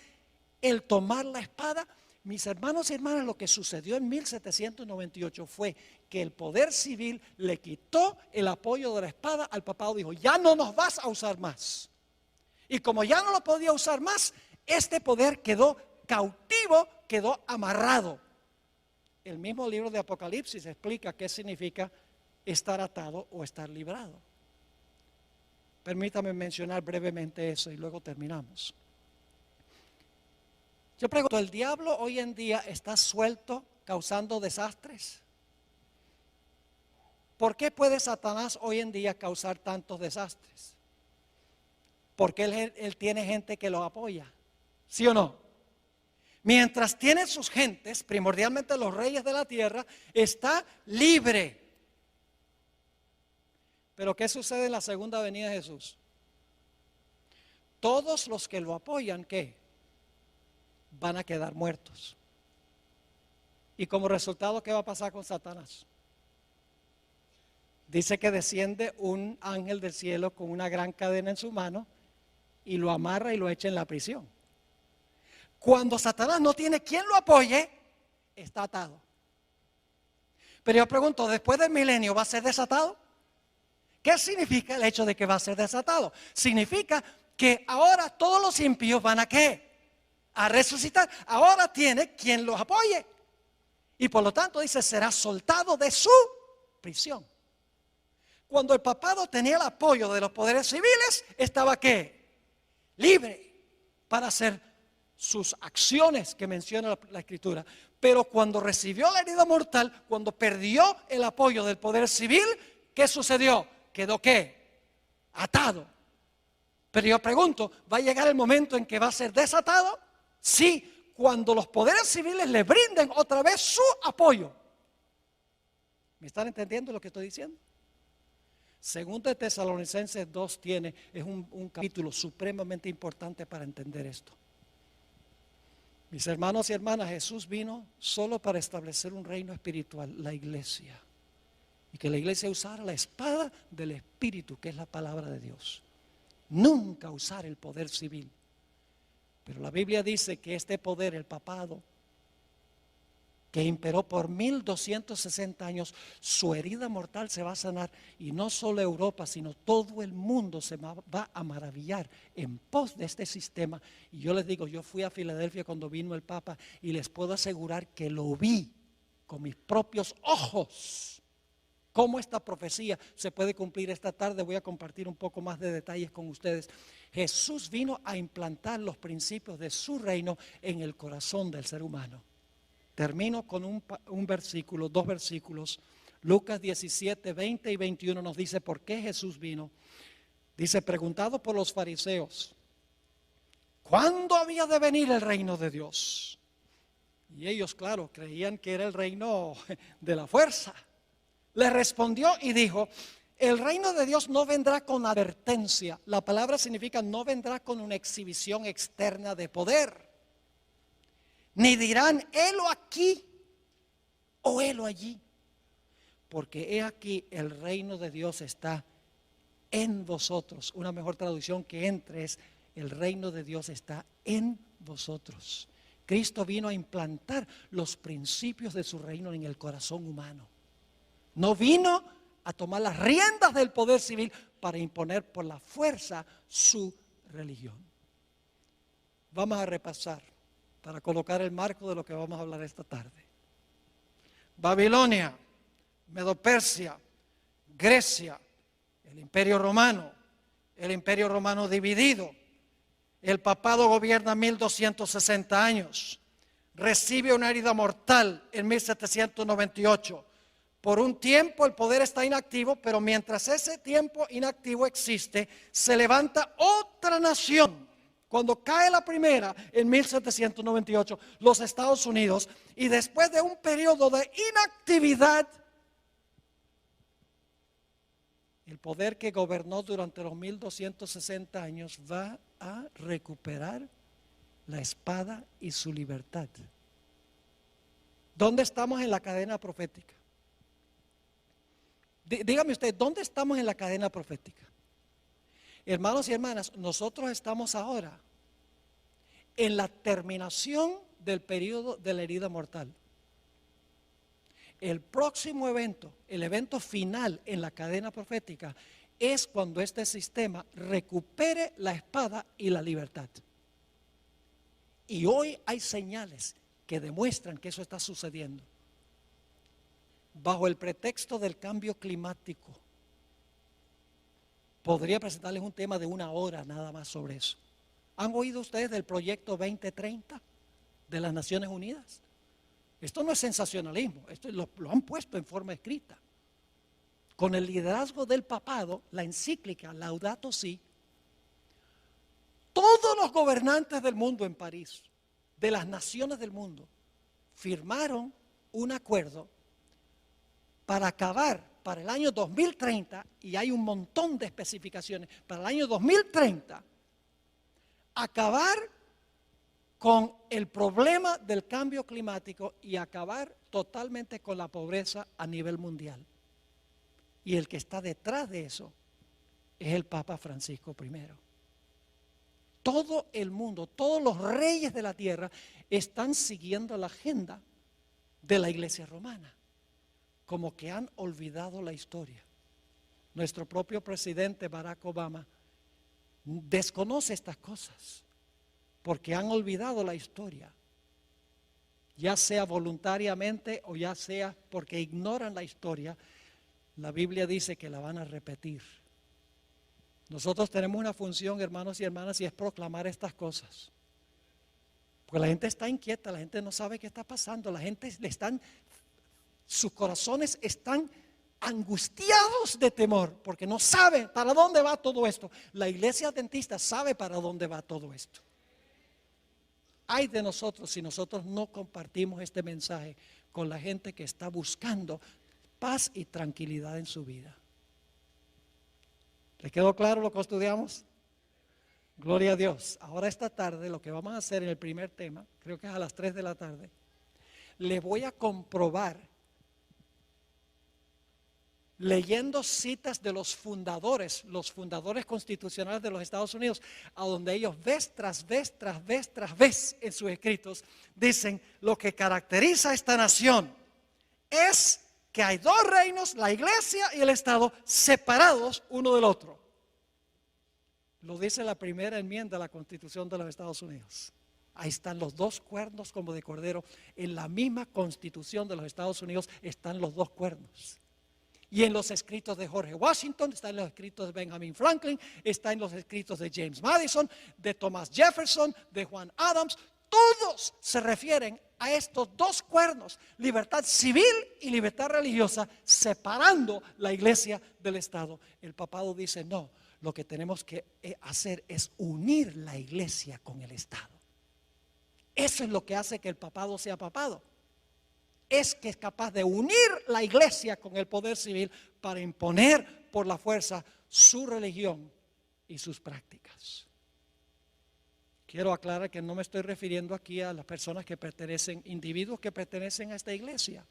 el tomar la espada. Mis hermanos y hermanas, lo que sucedió en 1798 fue que el poder civil le quitó el apoyo de la espada al papado. Dijo, ya no nos vas a usar más. Y como ya no lo podía usar más, este poder quedó cautivo, quedó amarrado. El mismo libro de Apocalipsis explica qué significa estar atado o estar librado. Permítame mencionar brevemente eso y luego terminamos. Yo pregunto, ¿el diablo hoy en día está suelto causando desastres? ¿Por qué puede Satanás hoy en día causar tantos desastres? Porque él tiene gente que lo apoya, ¿sí o no? Mientras tiene sus gentes, primordialmente los reyes de la tierra, está libre. Pero ¿qué sucede en la segunda venida de Jesús? Todos los que lo apoyan, ¿qué? Van a quedar muertos. Y como resultado, ¿qué va a pasar con Satanás? Dice que desciende un ángel del cielo con una gran cadena en su mano y lo amarra y lo echa en la prisión. Cuando Satanás no tiene quien lo apoye, está atado. Pero yo pregunto, ¿después del milenio va a ser desatado? ¿Qué significa el hecho de que va a ser desatado? Significa que ahora todos los impíos van a ¿qué? A resucitar. Ahora tiene quien los apoye. Y por lo tanto dice, será soltado de su prisión. Cuando el papado tenía el apoyo de los poderes civiles, estaba ¿qué? Libre para hacer sus acciones que menciona la Escritura. Pero cuando recibió la herida mortal, cuando perdió el apoyo del poder civil, ¿qué sucedió? Quedó ¿qué? Atado. Pero yo pregunto, ¿va a llegar el momento en que va a ser desatado? Sí, cuando los poderes civiles le brinden otra vez su apoyo. ¿Me están entendiendo lo que estoy diciendo? Segundo de Tesalonicenses 2 es un capítulo supremamente importante para entender esto. Mis hermanos y hermanas, Jesús vino solo para establecer un reino espiritual, la iglesia. Y que la iglesia usara la espada del Espíritu, que es la palabra de Dios. Nunca usar el poder civil. Pero la Biblia dice que este poder, el papado, que imperó por 1260 años, su herida mortal se va a sanar. Y no solo Europa, sino todo el mundo se va a maravillar en pos de este sistema. Y yo les digo, yo fui a Filadelfia cuando vino el Papa y les puedo asegurar que lo vi con mis propios ojos. ¿Cómo esta profecía se puede cumplir esta tarde? Voy a compartir un poco más de detalles con ustedes. Jesús vino a implantar los principios de su reino en el corazón del ser humano. Termino con un versículo, dos versículos. Lucas 17, 20 y 21 nos dice por qué Jesús vino. Dice, preguntado por los fariseos, ¿cuándo había de venir el reino de Dios? Y ellos, claro, creían que era el reino de la fuerza. Le respondió y dijo: el reino de Dios no vendrá con advertencia. La palabra significa no vendrá con una exhibición externa de poder. Ni dirán, helo aquí o helo allí. Porque he aquí el reino de Dios está en vosotros. Una mejor traducción que entre es: el reino de Dios está en vosotros. Cristo vino a implantar los principios de su reino en el corazón humano. No vino a tomar las riendas del poder civil para imponer por la fuerza su religión. Vamos a repasar para colocar el marco de lo que vamos a hablar esta tarde. Babilonia, Medo-Persia, Grecia, el Imperio Romano dividido. El papado gobierna 1260 años. Recibe una herida mortal en 1798. Por un tiempo el poder está inactivo, pero mientras ese tiempo inactivo existe, se levanta otra nación. Cuando cae la primera en 1798, los Estados Unidos, y después de un periodo de inactividad, el poder que gobernó durante los 1260 años va a recuperar la espada y su libertad. ¿Dónde estamos en la cadena profética? Dígame usted, ¿dónde estamos en la cadena profética? Hermanos y hermanas, nosotros estamos ahora en la terminación del periodo de la herida mortal. El próximo evento, el evento final en la cadena profética, es cuando este sistema recupere la espada y la libertad. Y hoy hay señales que demuestran que eso está sucediendo. Bajo el pretexto del cambio climático, podría presentarles un tema de 1 hora nada más sobre eso. ¿Han oído ustedes del proyecto 2030 de las Naciones Unidas? Esto no es sensacionalismo, esto lo han puesto en forma escrita. Con el liderazgo del papado, la encíclica Laudato Si, todos los gobernantes del mundo en París, de las naciones del mundo, firmaron un acuerdo para acabar para el año 2030, y hay un montón de especificaciones, para el año 2030, acabar con el problema del cambio climático y acabar totalmente con la pobreza a nivel mundial. Y el que está detrás de eso es el Papa Francisco I. Todo el mundo, todos los reyes de la tierra están siguiendo la agenda de la Iglesia romana, como que han olvidado la historia. Nuestro propio presidente Barack Obama desconoce estas cosas porque han olvidado la historia, ya sea voluntariamente o ya sea porque ignoran la historia. La Biblia dice que la van a repetir. Nosotros tenemos una función, hermanos y hermanas, y es proclamar estas cosas. Porque la gente está inquieta, la gente no sabe qué está pasando, la gente sus corazones están angustiados de temor, porque no saben para dónde va todo esto. La iglesia adventista sabe para dónde va todo esto. Ay de nosotros si nosotros no compartimos este mensaje con la gente que está buscando paz y tranquilidad en su vida. ¿Le quedó claro lo que estudiamos? Gloria a Dios. Ahora esta tarde lo que vamos a hacer en el primer tema, creo que es a las 3 de la tarde, le voy a comprobar, leyendo citas de los fundadores constitucionales de los Estados Unidos, a donde ellos vez tras vez en sus escritos dicen: lo que caracteriza a esta nación es que hay dos reinos, la iglesia y el Estado, separados uno del otro. Lo dice la primera enmienda a la Constitución de los Estados Unidos. Ahí están los dos cuernos como de cordero. En la misma Constitución de los Estados Unidos están los dos cuernos. Y en los escritos de George Washington, está en los escritos de Benjamin Franklin, está en los escritos de James Madison, de Thomas Jefferson, de Juan Adams. Todos se refieren a estos dos cuernos, libertad civil y libertad religiosa, separando la iglesia del Estado. El papado dice: no, lo que tenemos que hacer es unir la iglesia con el Estado. Eso es lo que hace que el papado sea papado. Es que es capaz de unir la iglesia con el poder civil para imponer por la fuerza su religión y sus prácticas. Quiero aclarar que no me estoy refiriendo aquí a las personas que pertenecen, individuos que pertenecen a esta iglesia.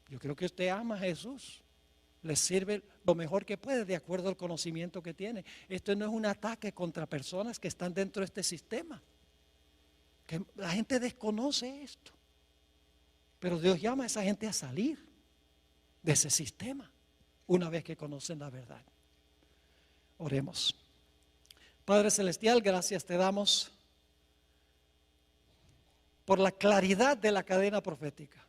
Yo creo que usted ama a Jesús, le sirve lo mejor que puede de acuerdo al conocimiento que tiene. Esto no es un ataque contra personas que están dentro de este sistema, que la gente desconoce esto, pero Dios llama a esa gente a salir de ese sistema una vez que conocen la verdad. Oremos. Padre Celestial, gracias te damos por la claridad de la cadena profética.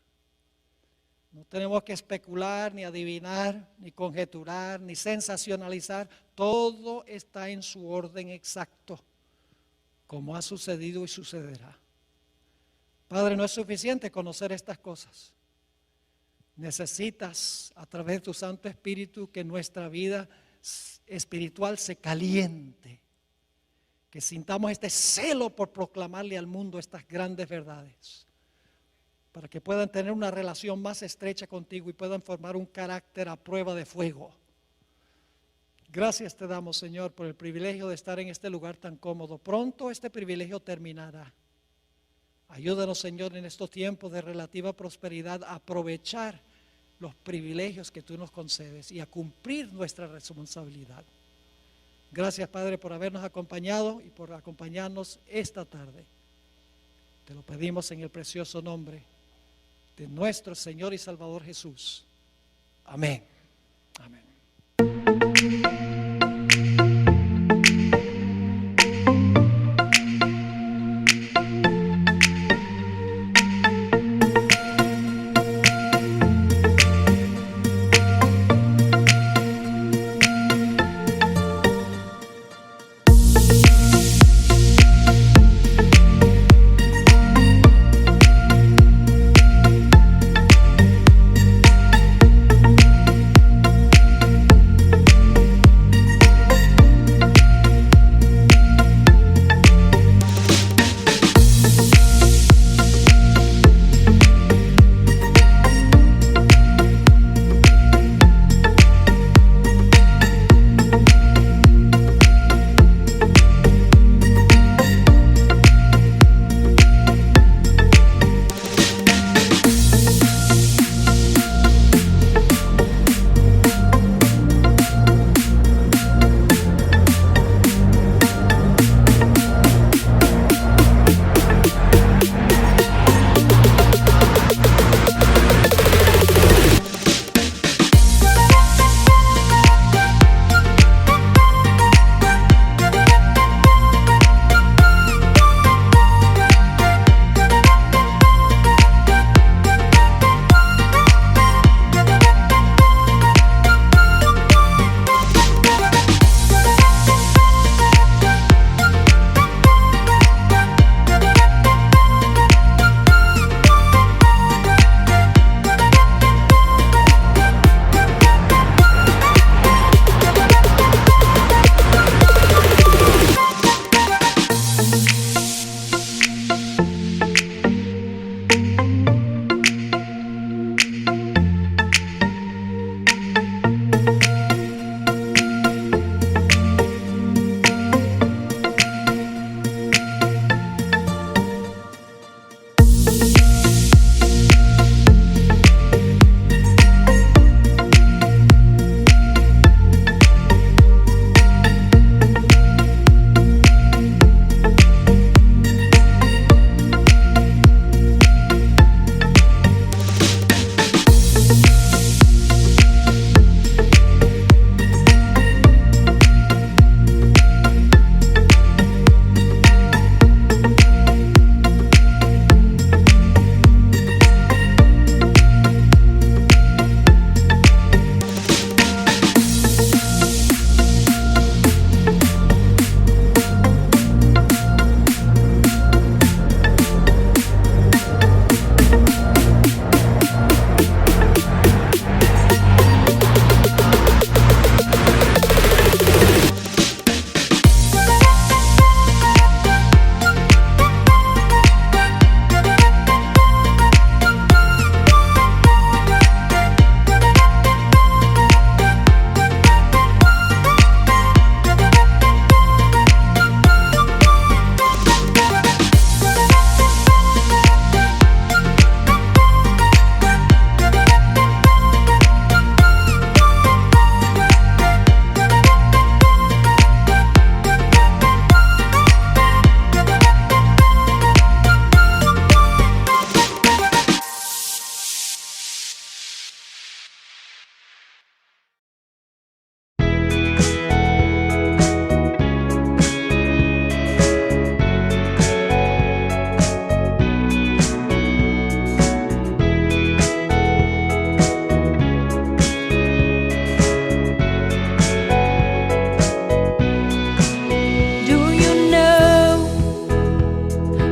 No tenemos que especular, ni adivinar, ni conjeturar, ni sensacionalizar. Todo está en su orden exacto, como ha sucedido y sucederá. Padre, no es suficiente conocer estas cosas. Necesitas, a través de tu Santo Espíritu, que nuestra vida espiritual se caliente, que sintamos este celo por proclamarle al mundo estas grandes verdades, para que puedan tener una relación más estrecha contigo y puedan formar un carácter a prueba de fuego. Gracias te damos, Señor, por el privilegio de estar en este lugar tan cómodo. Pronto este privilegio terminará. Ayúdanos, Señor, en estos tiempos de relativa prosperidad a aprovechar los privilegios que tú nos concedes y a cumplir nuestra responsabilidad. Gracias, Padre, por habernos acompañado y por acompañarnos esta tarde. Te lo pedimos en el precioso nombre de nuestro Señor y Salvador Jesús. Amén. Amén.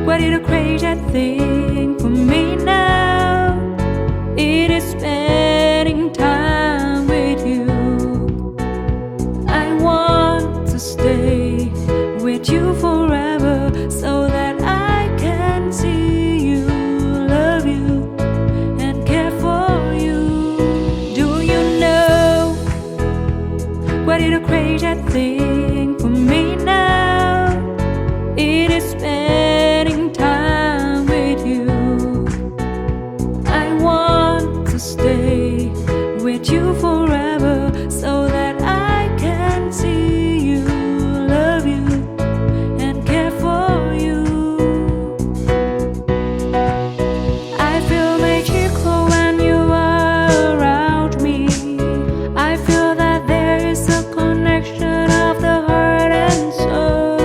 What is a crazy thing for me now? It is spending time with you. I want to stay with you forever so that I can see you, love you, and care for you. Do you know what is a crazy thing for me now? It is spending time with you. I want to stay with you forever so that I can see you, love you, and care for you. I feel magical when you are around me. I feel that there is a connection of the heart and soul.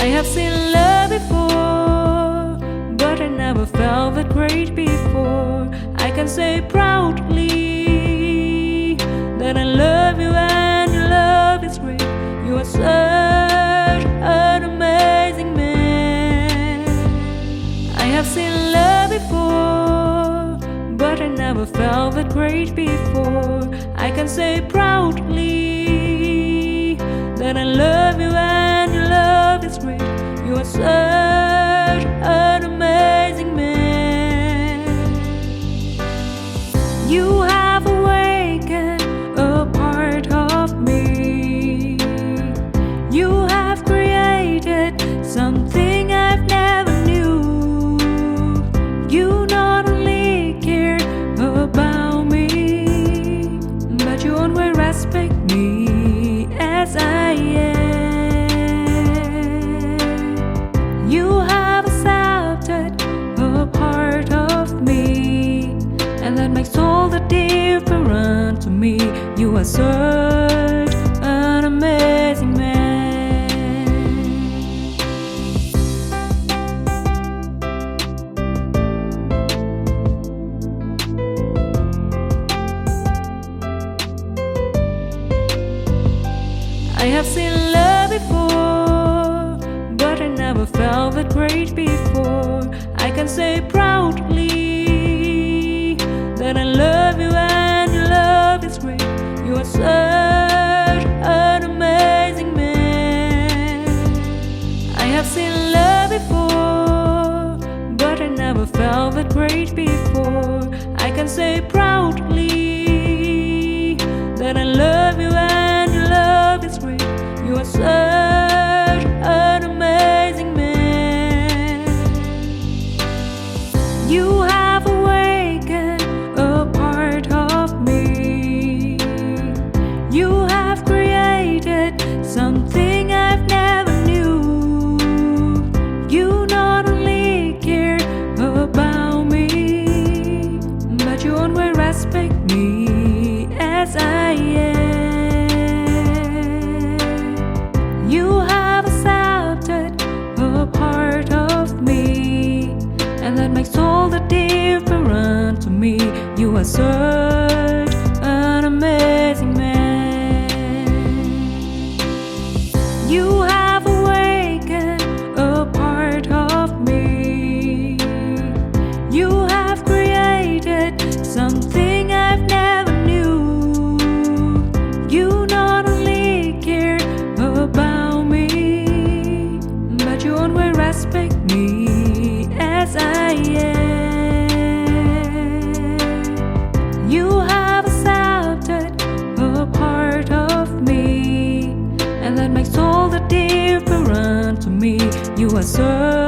I have seen love before, but I never felt that great before. I can say proudly that I love you and your love is great. You are such an amazing man. I have seen love before, but I never felt that great before. I can say proudly that I love you and your love is great. You are such an amazing man. You have awakened a part of me. You have created something I've never knew. You not only care about me, but you always respect me as I am. You have accepted a part of me, and that makes all the difference to me. You are such an amazing man. I have seen love before, but I never felt that great before. I can say proudly that I love you and your love is great. You are such an amazing man. I have seen love before, but I never felt that great before. I can say proudly that I love you and your love is great. You are such an amazing man. You have awakened a part of me. You have created something I've never knew. You not only care about me, but you always respect me as I am. You have accepted a part of me, and that makes all the difference to me. You are such an amazing man. You have awakened a part of me. You have created something I've never knew. You not only care about me, but you always respect me as I am. You have accepted a part of me, and that makes all the difference to me. You are so